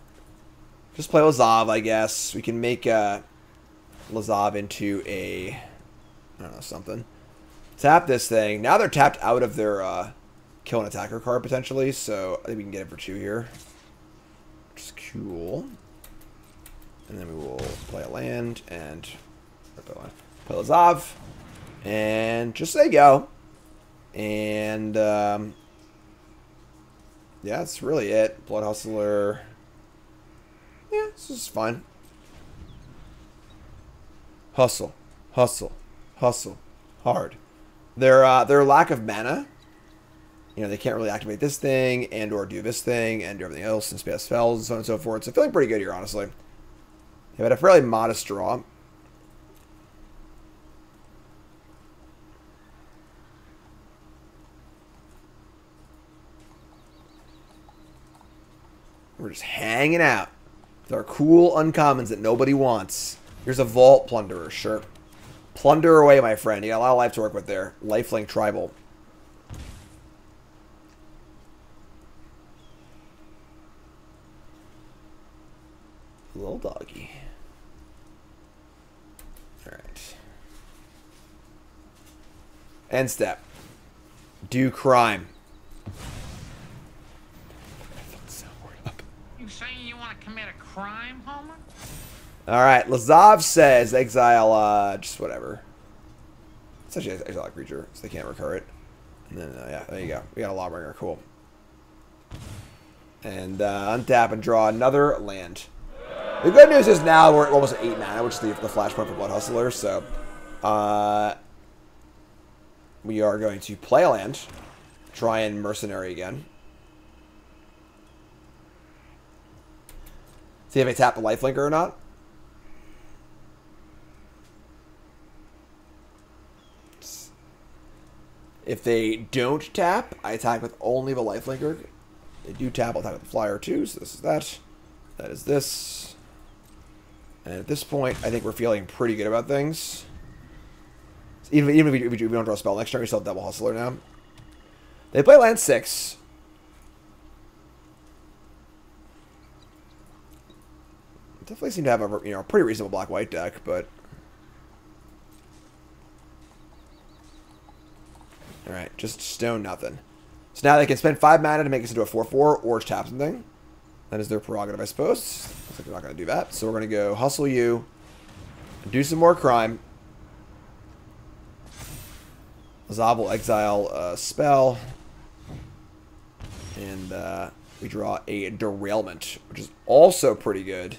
Just play Lazav, I guess. We can make Lazav into a, I don't know, something. Tap this thing. Now they're tapped out of their kill an attacker card, potentially, so I think we can get it for 2 here. Which is cool. And then we will play a land and play Lazav. And just say go. And, yeah, that's really it. Blood Hustler. Yeah, this is fine. Hustle. Hustle. Hustle. Hard. Their lack of mana. You know, they can't really activate this thing and or do this thing and do everything else and spell spells and so on and so forth. So feeling pretty good here, honestly. They've had a fairly modest draw. We're just hanging out with our cool uncommons that nobody wants. Here's a Vault Plunderer, sure. Plunder away, my friend. You got a lot of life to work with there. Lifelink Tribal. Little doggy. Alright. End step. Do crime. You saying you want to commit a crime, Homer? Alright, Lazav says exile, just whatever. It's actually exile a creature, so they can't recur it. And then, yeah, there you go. We got a Lawbringer, cool. And, untap and draw another land. The good news is now we're almost at 8 mana, which is the flashpoint for Blood Hustler, so, we are going to play a land. Try and Mercenary again. See if they tap the Lifelinker or not. If they don't tap, I attack with only the Lifelinker. They do tap, I'll attack with the Flyer too. So this is that. That is this. And at this point, I think we're feeling pretty good about things. Even if we don't draw a spell next turn, we still have Double Hustler now. They play land 6. Definitely seem to have a pretty reasonable black-white deck, but all right, just stone nothing. So now they can spend 5 mana to make this into a 4/4 or tap something. That is their prerogative, I suppose. Looks like they're not going to do that, so we're going to go hustle you, and do some more crime. Lazav will exile a spell, and we draw a Derailment, which is also pretty good.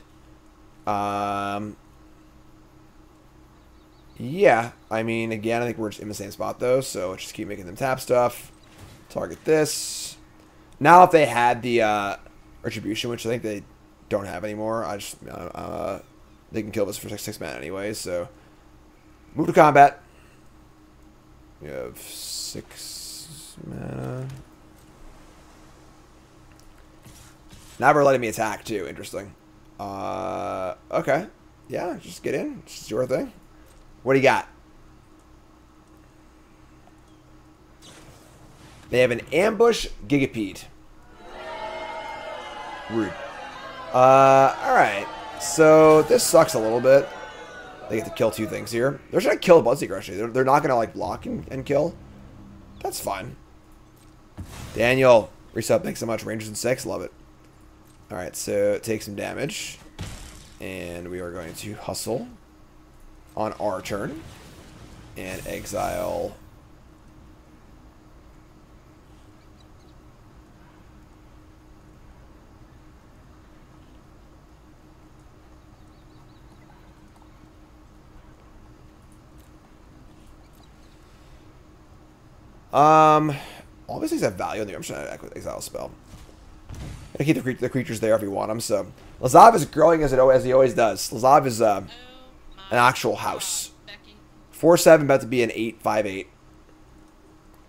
Yeah, I mean, again, I think we're just in the same spot, though, so let's just keep making them tap stuff. Target this. Now, if they had the, Retribution, which I think they don't have anymore, they can kill this for 6 mana anyway, so move to combat. We have 6 mana. Now they're letting me attack, too. Interesting. Okay. Yeah, just get in. Just do your thing. What do you got? They have an Ambush Gigapede. Rude. Alright. So, this sucks a little bit. They get to kill 2 things here. They're trying to kill a Bloodseeker, actually. They're not going to, like, block and kill. That's fine. Daniel. Resub, thanks so much. Rangers in 6. Love it. Alright, so take some damage. And we are going to hustle on our turn. And exile. All these things have value in there. I'm just trying to exile a spell. I keep the creatures there if you want them. So Lazav is growing as he always does. Lazav is an actual house. 4/7 about to be an 8/5/8.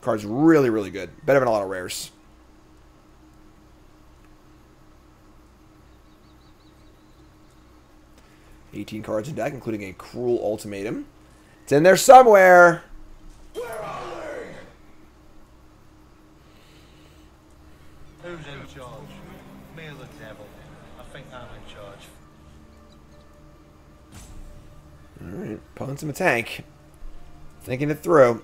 Card's really, really good. Better than a lot of rares. $18 cards in deck, including a Cruel Ultimatum. It's in there somewhere. Where are they? Who's in charge? Me or the devil? I think I'm in charge. Alright, opponent's in the tank. Thinking it through.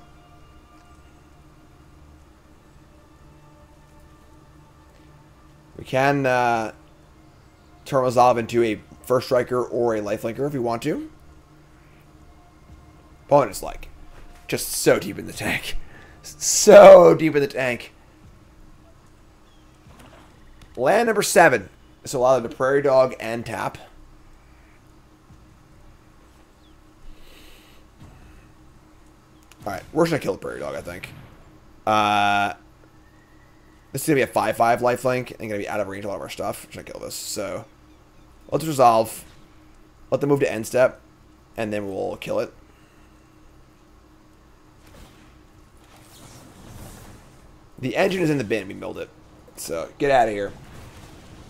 We can turn Lazav into a first striker or a lifelinker if we want to. Opponent is like just so deep in the tank. So deep in the tank. Land number 7. So allow the Prairie Dog and tap. Alright, we're just gonna kill the Prairie Dog, I think. This is gonna be a 5/5 lifelink and gonna be out of range of a lot of our stuff. We're just gonna kill this. So let's resolve. Let them move to end step, and then we'll kill it. The engine is in the bin. We milled it. So get out of here.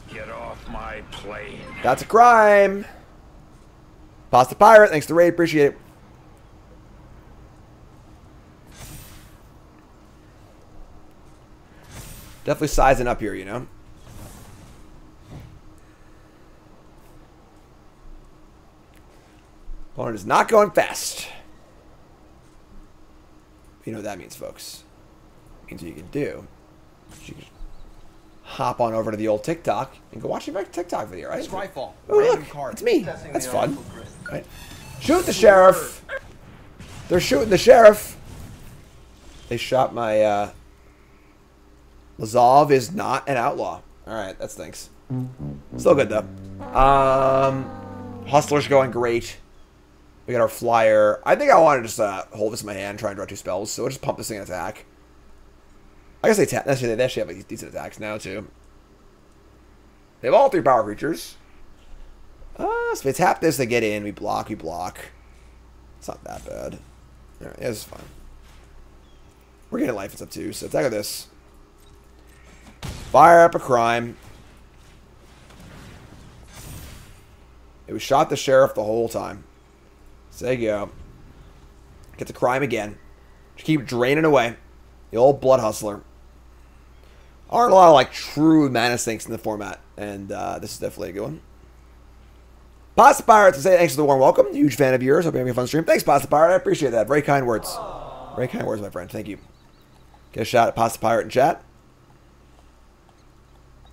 Get off my plane. That's a crime. Pasta Pirate, thanks to the raid. Appreciate it. Definitely sizing up here, you know. Opponent is not going fast. You know what that means, folks. It means what you can do. You can hop on over to the old TikTok and go watch my TikTok video, right? Skyfall. Oh, look, it's me. That's fun. Right. Shoot the sheriff. They're shooting the sheriff. They shot my, Lazav is not an outlaw. Alright, that stinks. Still good, though. Hustler's going great. We got our flyer. I think I want to just hold this in my hand, try and draw 2 spells. So we'll just pump this thing in attack. I guess they actually have like decent attacks now, too. They have all 3 power creatures. So if they tap this, they get in. We block, we block. It's not that bad. Alright, yeah, this is fine. We're getting life and stuff, too. So attack with this. Fire up a crime. It was shot the sheriff the whole time. So there you go. Get the crime again. Just keep draining away. The old blood hustler. Aren't a lot of like true mana sinks in the format, and this is definitely a good one. Pasta Pirate to say thanks for the warm welcome. Huge fan of yours. Hope you're having a fun stream. Thanks, Pasta Pirate. I appreciate that. Very kind words. Very kind words, my friend. Thank you. Get a shot at Pasta Pirate in chat.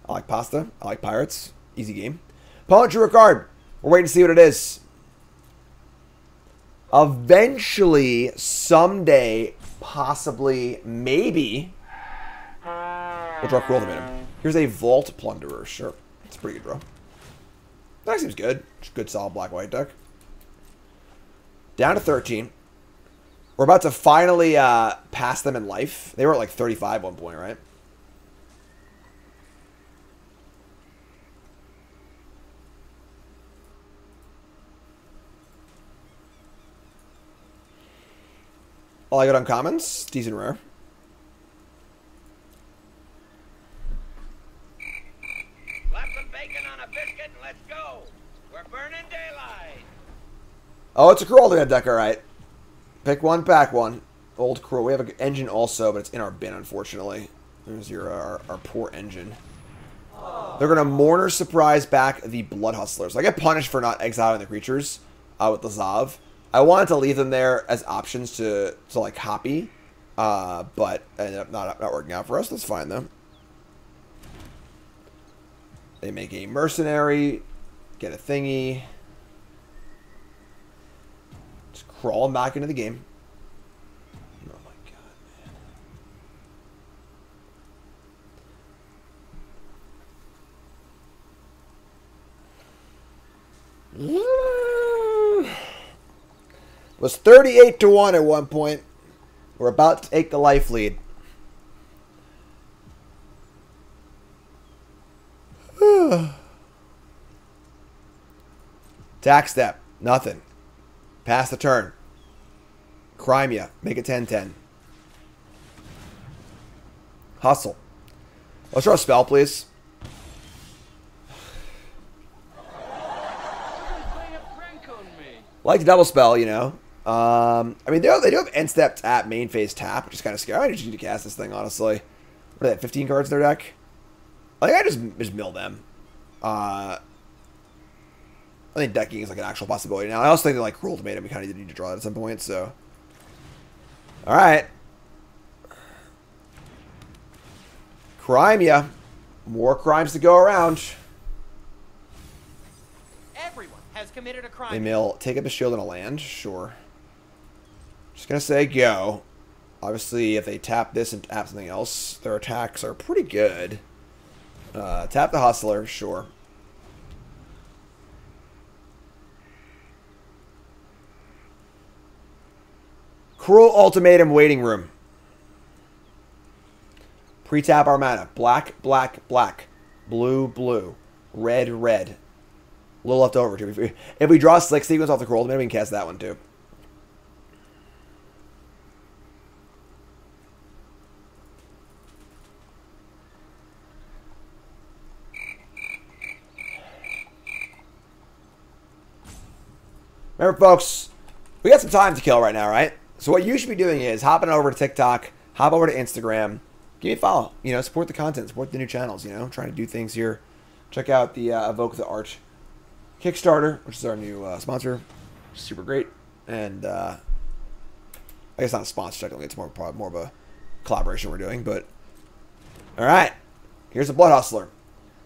I like pasta. I like pirates. Easy game. Opponent drew a card. We're waiting to see what it is. Eventually, someday, possibly, maybe, we'll draw Cruel Ultimatum. Here's a Vault Plunderer. Sure. It's a pretty good draw. That seems good. Just good, solid black-white deck. Down to 13. We're about to finally pass them in life. They were at like 35 at one point, right? All I got on commons, decent rare. Slap some bacon on a biscuit and let's go. We're burning daylight. Oh, it's a Cruel Ultimate deck, alright. Pick one, pack one. Old Cruel. We have an engine also, but it's in our bin, unfortunately. There's our poor engine. They're going to Mourner Surprise back the Blood Hustlers. I get punished for not exiling the creatures with the Zav. I wanted to leave them there as options to like copy, but ended up not working out for us. That's fine, though. They make a mercenary, get a thingy. Just crawl them back into the game. Oh my god, man. Was 38-1 at one point. We're about to take the life lead. Attack step. Nothing. Pass the turn. Crime ya. Make it 10-10. Hustle. Let's draw a spell, please. Like the double spell, you know. I mean, they do have end step tap, main phase tap, which is kind of scary. I just need to cast this thing, honestly. What are they, 15 cards in their deck? I think I just mill them. I think decking is like an actual possibility now. I also think that like Cruel Ultimatum, we kind of need to draw that at some point, so. Alright. Crime ya. More crimes to go around. Everyone has committed a crime. They mill, take up a shield and a land. Sure. Just gonna say go. Obviously, if they tap this and tap something else, their attacks are pretty good. Tap the Hustler, sure. Cruel Ultimatum Waiting Room. Pre-tap our mana. Black, black, black. Blue, blue. Red, red. A little left over, too. If we draw Slick Sequence off the Cruel Ultimatum, we can cast that one, too. Remember, folks, we got some time to kill right now, right? So what you should be doing is hopping over to TikTok, hop over to Instagram, give me a follow. You know, support the content, support the new channels, you know, trying to do things here. Check out the Evoke the Arch Kickstarter, which is our new sponsor. Super great. And I guess not a sponsor, technically. It's more of a collaboration we're doing. But, all right. Here's a Blood Hustler.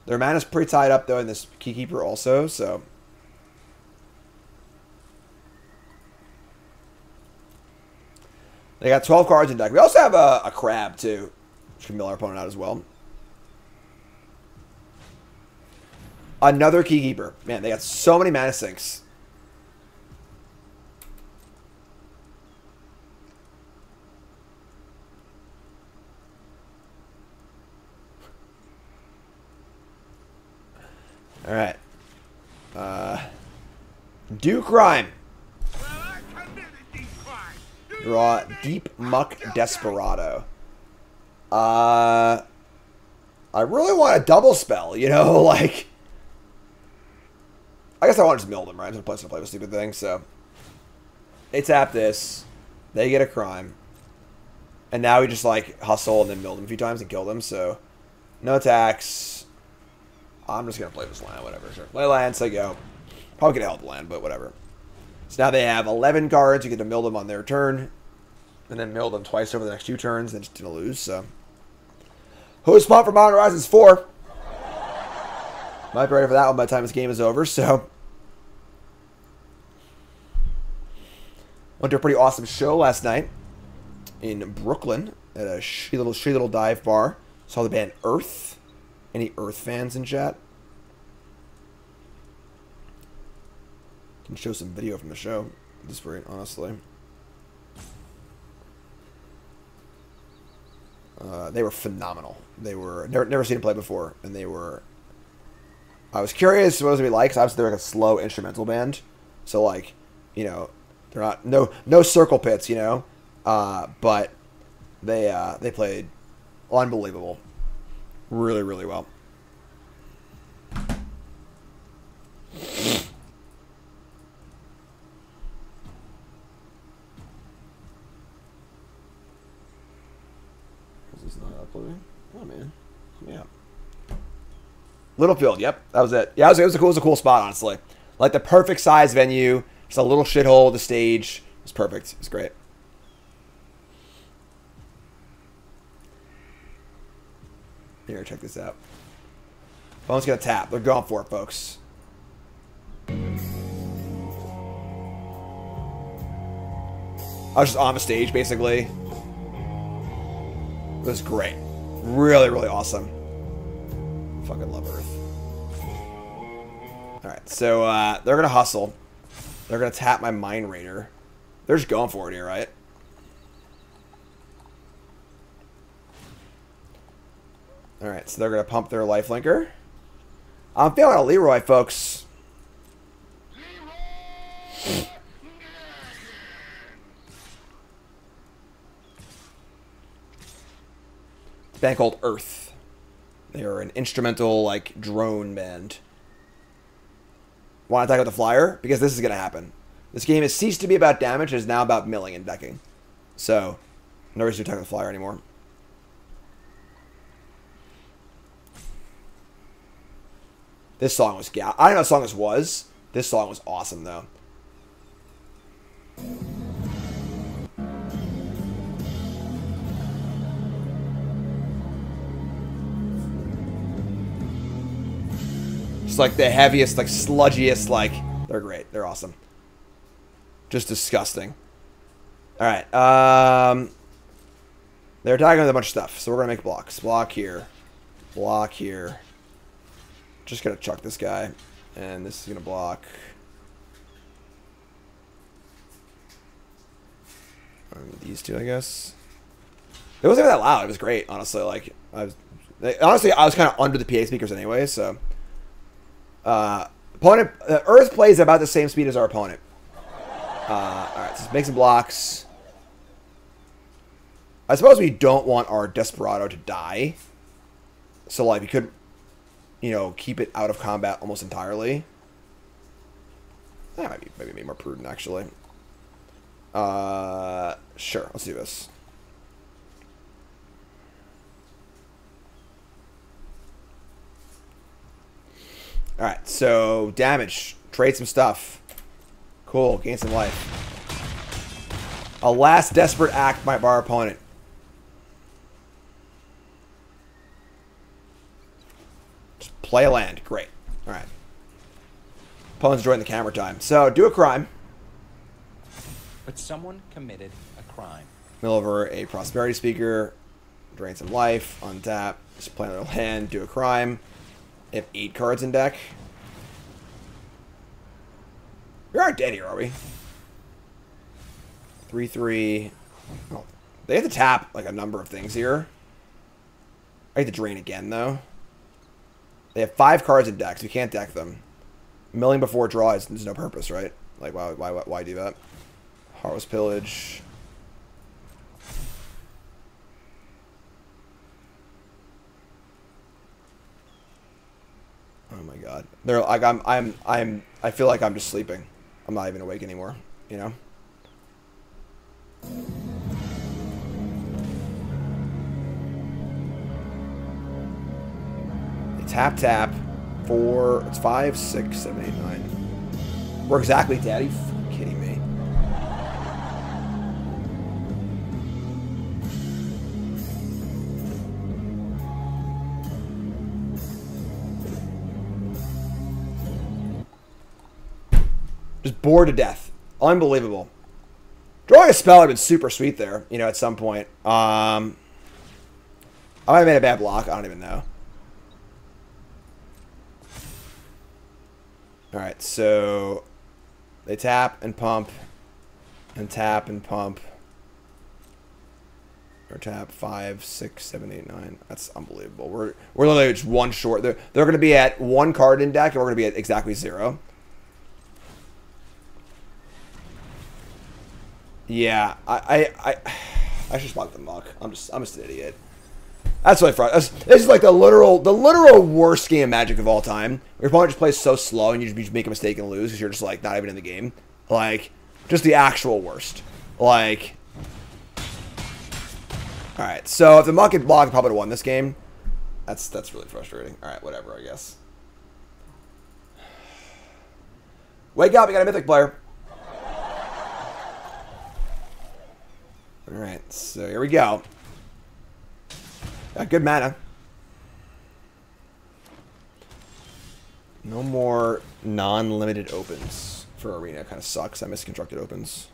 Their mana's pretty tied up, though, in this Keykeeper also, so. They got 12 cards in deck. We also have a Crab, too, which can mill our opponent out as well. Another Keykeeper. Man, they got so many mana sinks. All right. Do crime. Draw Deep Muck Desperado. I really want a double spell, you know, like. I guess I want to just mill them, right? I'm just going to play with stupid things, so. They tap this. They get a crime. And now we just, like, hustle and then mill them a few times and kill them, so. No attacks. I'm just going to play this land, whatever. Sure. Play land, say go. Probably going to help the land, but whatever. So now they have 11 cards. You get to mill them on their turn. And then mill them twice over the next 2 turns. Then just going to lose, so. Who's spawned for Modern Horizons 4? Might be ready for that one by the time this game is over, so. Went to a pretty awesome show last night in Brooklyn at a shitty little dive bar. Saw the band Earth. Any Earth fans in chat? Can show some video from the show at this rate, honestly. They were phenomenal. They were never seen them play before, and they were. I was curious what it was gonna be like, because obviously they're like a slow instrumental band, so like, you know, they're not no circle pits, you know, but they played unbelievable, really well. Is this not uploading? Oh man, yeah. Littlefield, yep, that was it. Yeah, it was a cool spot, honestly. Like the perfect size venue, just a little shithole. The stage it was perfect. It was great. Here, check this out. Opponent's gonna tap. They're going for it, folks. I was just on the stage, basically. It was great. Really awesome. Fucking love Earth. Alright, so they're gonna hustle. They're gonna tap my Mind Raider. They're just going for it here, right? Alright, so they're going to pump their lifelinker. I'm feeling a Leroy, folks. It's a band called Earth. They are an instrumental, like, drone band. Want to attack with the flyer? Because this is going to happen. This game has ceased to be about damage. It is now about milling and decking. So, no reason to attack with the flyer anymore. This song was... I don't know what song this was. This song was awesome, though. It's like the heaviest, like sludgiest, like... They're great. They're awesome. Just disgusting. Alright. They're attacking with a bunch of stuff. So we're going to make blocks. Block here. Block here. Just going to chuck this guy. And this is going to block. These two, I guess. It wasn't even that loud. It was great, honestly. Like, I was kind of under the PA speakers anyway, so... opponent, Earth plays about the same speed as our opponent. Alright, so let's make some blocks. I suppose we don't want our Desperado to die. So, like, we could, you know, keep it out of combat almost entirely. That might be maybe more prudent, actually. Sure, let's do this. Alright, so damage. Trade some stuff. Cool, gain some life. A last desperate act by our opponent. Just play a land. Great. Alright. Opponent's enjoying the camera time. So, do a crime. But someone committed a crime. Mill over a prosperity speaker. Drain some life. Untap. Just play another land. Do a crime. They have 8 cards in deck. We aren't dead here, are we? 3/3. Oh, they have to tap like a number of things here. I have to drain again though. They have 5 cards in decks. We can't deck them. Milling before draw is there's no purpose, right? Like why do that? Harvest pillage. Oh my god. They're like I feel like I'm just sleeping. I'm not even awake anymore, you know? They tap for it's 5, 6, 7, 8, 9. We're exactly dead. Are you fucking kidding me? Just bored to death. Unbelievable. Drawing a spell would have been super sweet there, you know, at some point. I might have made a bad block. I don't even know. Alright, so they tap and pump and tap and pump. Or tap 5, 6, 7, 8, 9. That's unbelievable. We're literally just one short. They're going to be at 1 card in deck, and we're going to be at exactly 0. Yeah, I should spot the muck. I'm just an idiot. That's really frustrating. This is like the literal worst game of Magic of all time. Your opponent just plays so slow, and you just make a mistake and lose because you're just like not even in the game. Like, just the actual worst. Like, all right. So if the muck had blocked, probably would have won this game. That's really frustrating. All right, whatever. I guess. Wake up! We got a Mythic player. Alright, so here we go. Got good mana. No more non-limited opens for Arena. Kind of sucks. I miss constructed opens.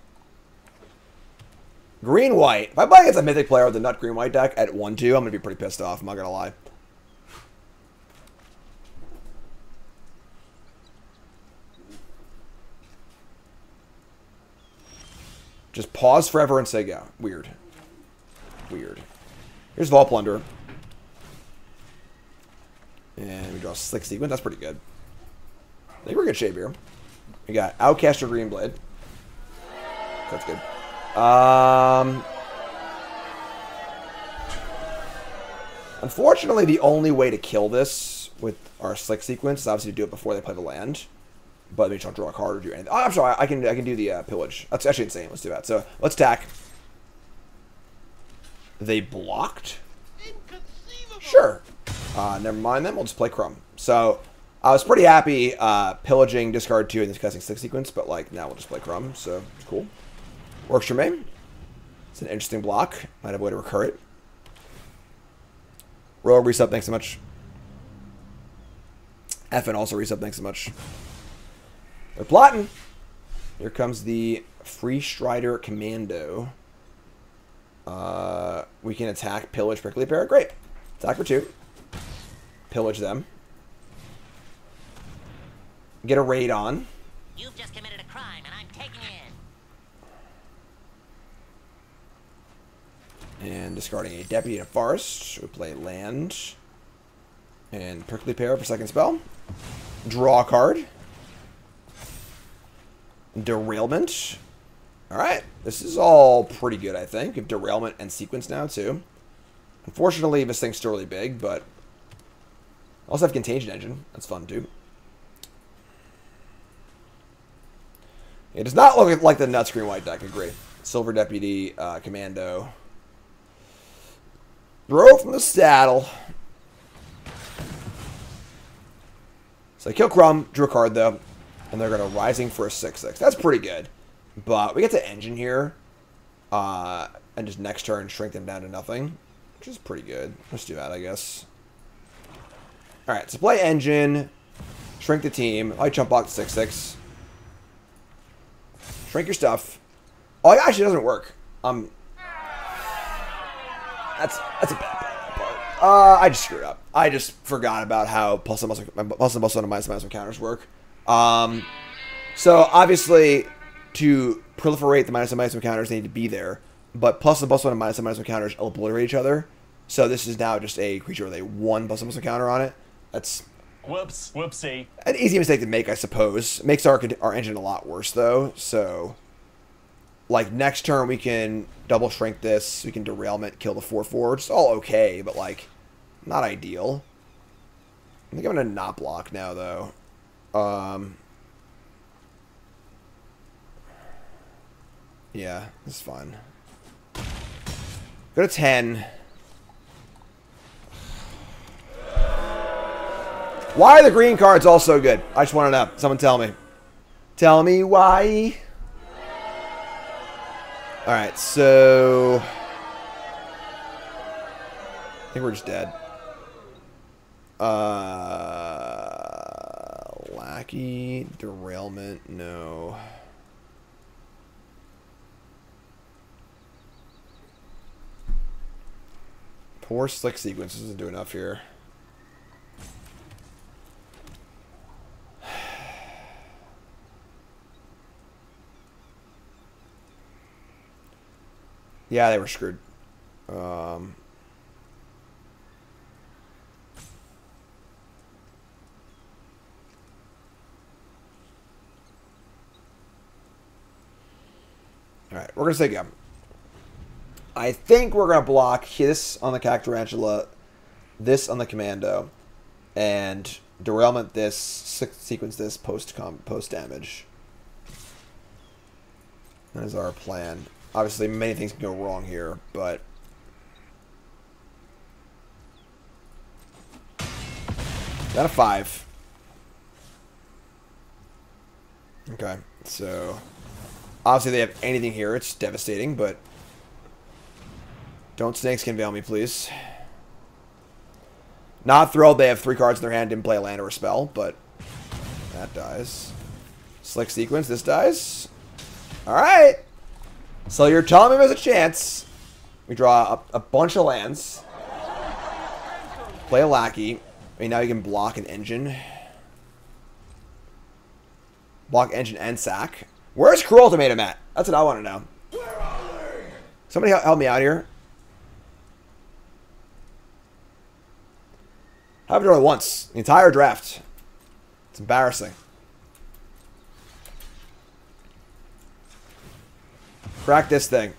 Green-white. If I play against a Mythic player with a nut green-white deck at 1-2, I'm going to be pretty pissed off. I'm not going to lie. Just pause forever and say go. Weird. Weird. Here's Vault Plunder. And we draw Slick Sequence. That's pretty good. I think we're in good shape here. We got Outcaster Greenblade. That's good. Unfortunately, the only way to kill this with our Slick Sequence is obviously to do it before they play the land. But they don't draw a card or do anything. Oh, I'm sorry. I can do the Pillage. That's actually insane. Let's do that. So let's attack. They blocked? Sure. Never mind them. We'll just play Crumb. So I was pretty happy pillaging discard 2 and discussing Slick Sequence, but like now we'll just play Crumb. So cool. Works for me. It's an interesting block. Might have a way to recur it. Royal resub, thanks so much. FN also resub, thanks so much. They're plotting. Here comes the Free Strider Commando. We can attack, pillage, prickly pear. Great. Attack for 2. Pillage them. Get a raid on. You've just committed a crime, and I'm taking you in. And discarding a Deputy and a Forest. We play land. And prickly pear for second spell. Draw a card. Derailment. Alright. This is all pretty good, I think. We have Derailment and Sequence now, too. Unfortunately, this thing's still really big, but... I also have Contagion Engine. That's fun, too. It does not look like the nuts green white deck. Agree. Silver Deputy, Commando. Throw from the saddle. So I kill Crumb, drew a card, though. And they're going to Rising for a 6/6. That's pretty good. But we get to Engine here. And just next turn shrink them down to nothing. Which is pretty good. Let's do that, I guess. Alright, so play Engine. Shrink the team. I jump block to 6/6. Shrink your stuff. Oh, it actually doesn't work. That's a bad part. I just screwed up. I just forgot about how plus and plus one and minus one counters work. So obviously to proliferate the minus one counters, they need to be there. But plus and plus one and minus one counters obliterate each other. So this is now just a creature with a 1 plus one counter on it. That's whoopsie. An easy mistake to make, I suppose. Makes our engine a lot worse though. So like next turn we can double shrink this. We can derailment, kill the 4/4. It's all okay, but like not ideal. I think I'm gonna not block now though. Yeah, this is fine. Go to 10. Why are the green cards all so good? I just want to know. Someone tell me. Tell me why. Alright, so... I think we're just dead. Lackey, derailment, no. Poor Slick Sequence doesn't do enough here. Yeah, they were screwed. Alright, we're going to say go. I think we're going to block this on the Cactarantula, this on the Commando, and derailment this, sequence this, post damage. That is our plan. Obviously, many things can go wrong here, but... Got a 5. Okay, so... Obviously, they have anything here. It's devastating, but... Don't Snakes Conveil me, please. Not thrilled they have 3 cards in their hand, didn't play a land or a spell, but... That dies. Slick Sequence, this dies. Alright! So you're telling me there's a chance. We draw a bunch of lands. Play a Lackey. I mean, now you can block an Engine. Block Engine and sack. Where's Cruel Ultimatum at? That's what I want to know. Somebody help me out here. Haven't drawn it once. The entire draft. It's embarrassing. Crack this thing.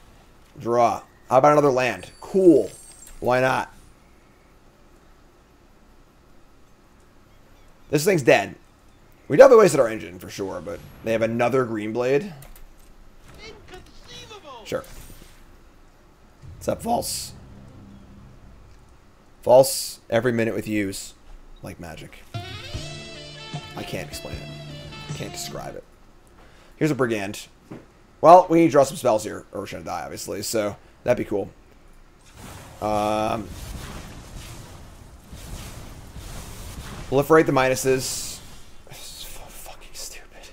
Draw. How about another land? Cool. Why not? This thing's dead. We definitely wasted our engine for sure, but they have another green blade. Sure. What's up, false? False every minute with use. Like magic. I can't explain it. I can't describe it. Here's a brigand. Well, we need to draw some spells here, or we're gonna die, obviously, so that'd be cool. Proliferate the minuses. This is fucking stupid.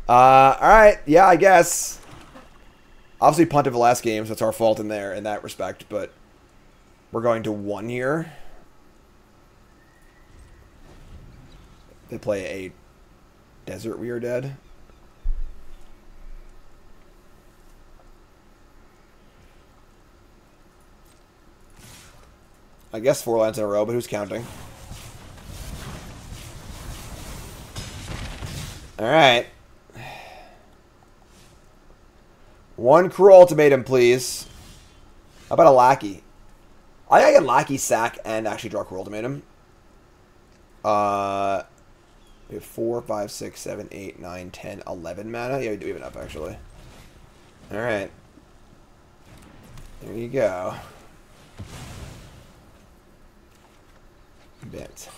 Alright, yeah, I guess. Obviously punted the last game, so it's our fault in there in that respect, but we're going to 1 here. They play a Desert We Are Dead. I guess 4 lands in a row, but who's counting? Alright. 1 cruel ultimatum, please. How about a lackey? I think I can lackey, sack, and actually draw cruel ultimatum. We have 4, 5, 6, 7, 8, 9, 10, 11 mana. Yeah, we do even up, actually. Alright. There you go. Bit.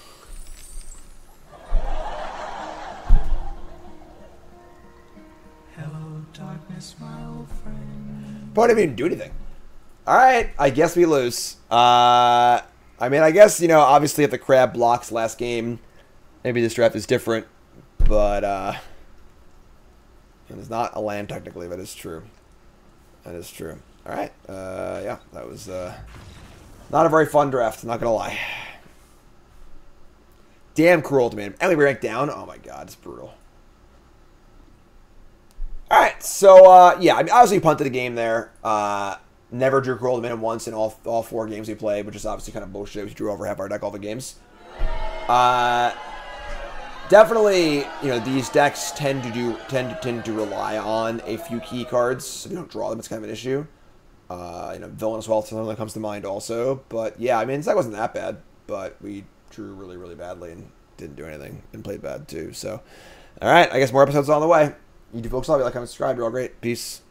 Hello, darkness, my old friend. But I didn't even do anything. Alright, I guess we lose. I mean, I guess, you know, obviously if the crab blocks last game, maybe this draft is different. But, it's not a land technically, but it's true. That is true. Alright, yeah, that was, not a very fun draft, not gonna lie. Damn cruel ultimatum. And we ranked down. Oh my god, it's brutal. Alright, so, yeah, I mean, obviously punted the game there. Never drew cruel ultimatum once in all 4 games we played, which is obviously kind of bullshit. We drew over half our deck all the games. Definitely, you know, these decks tend to rely on a few key cards. So if you don't draw them, it's kind of an issue. You know, Villainous Wealth something that comes to mind also. But yeah, I mean, this deck wasn't that bad, but we drew really, really badly and didn't do anything and played bad too. So, all right, I guess more episodes on the way. You do folks love it, like, comment, subscribe. You're all great. Peace.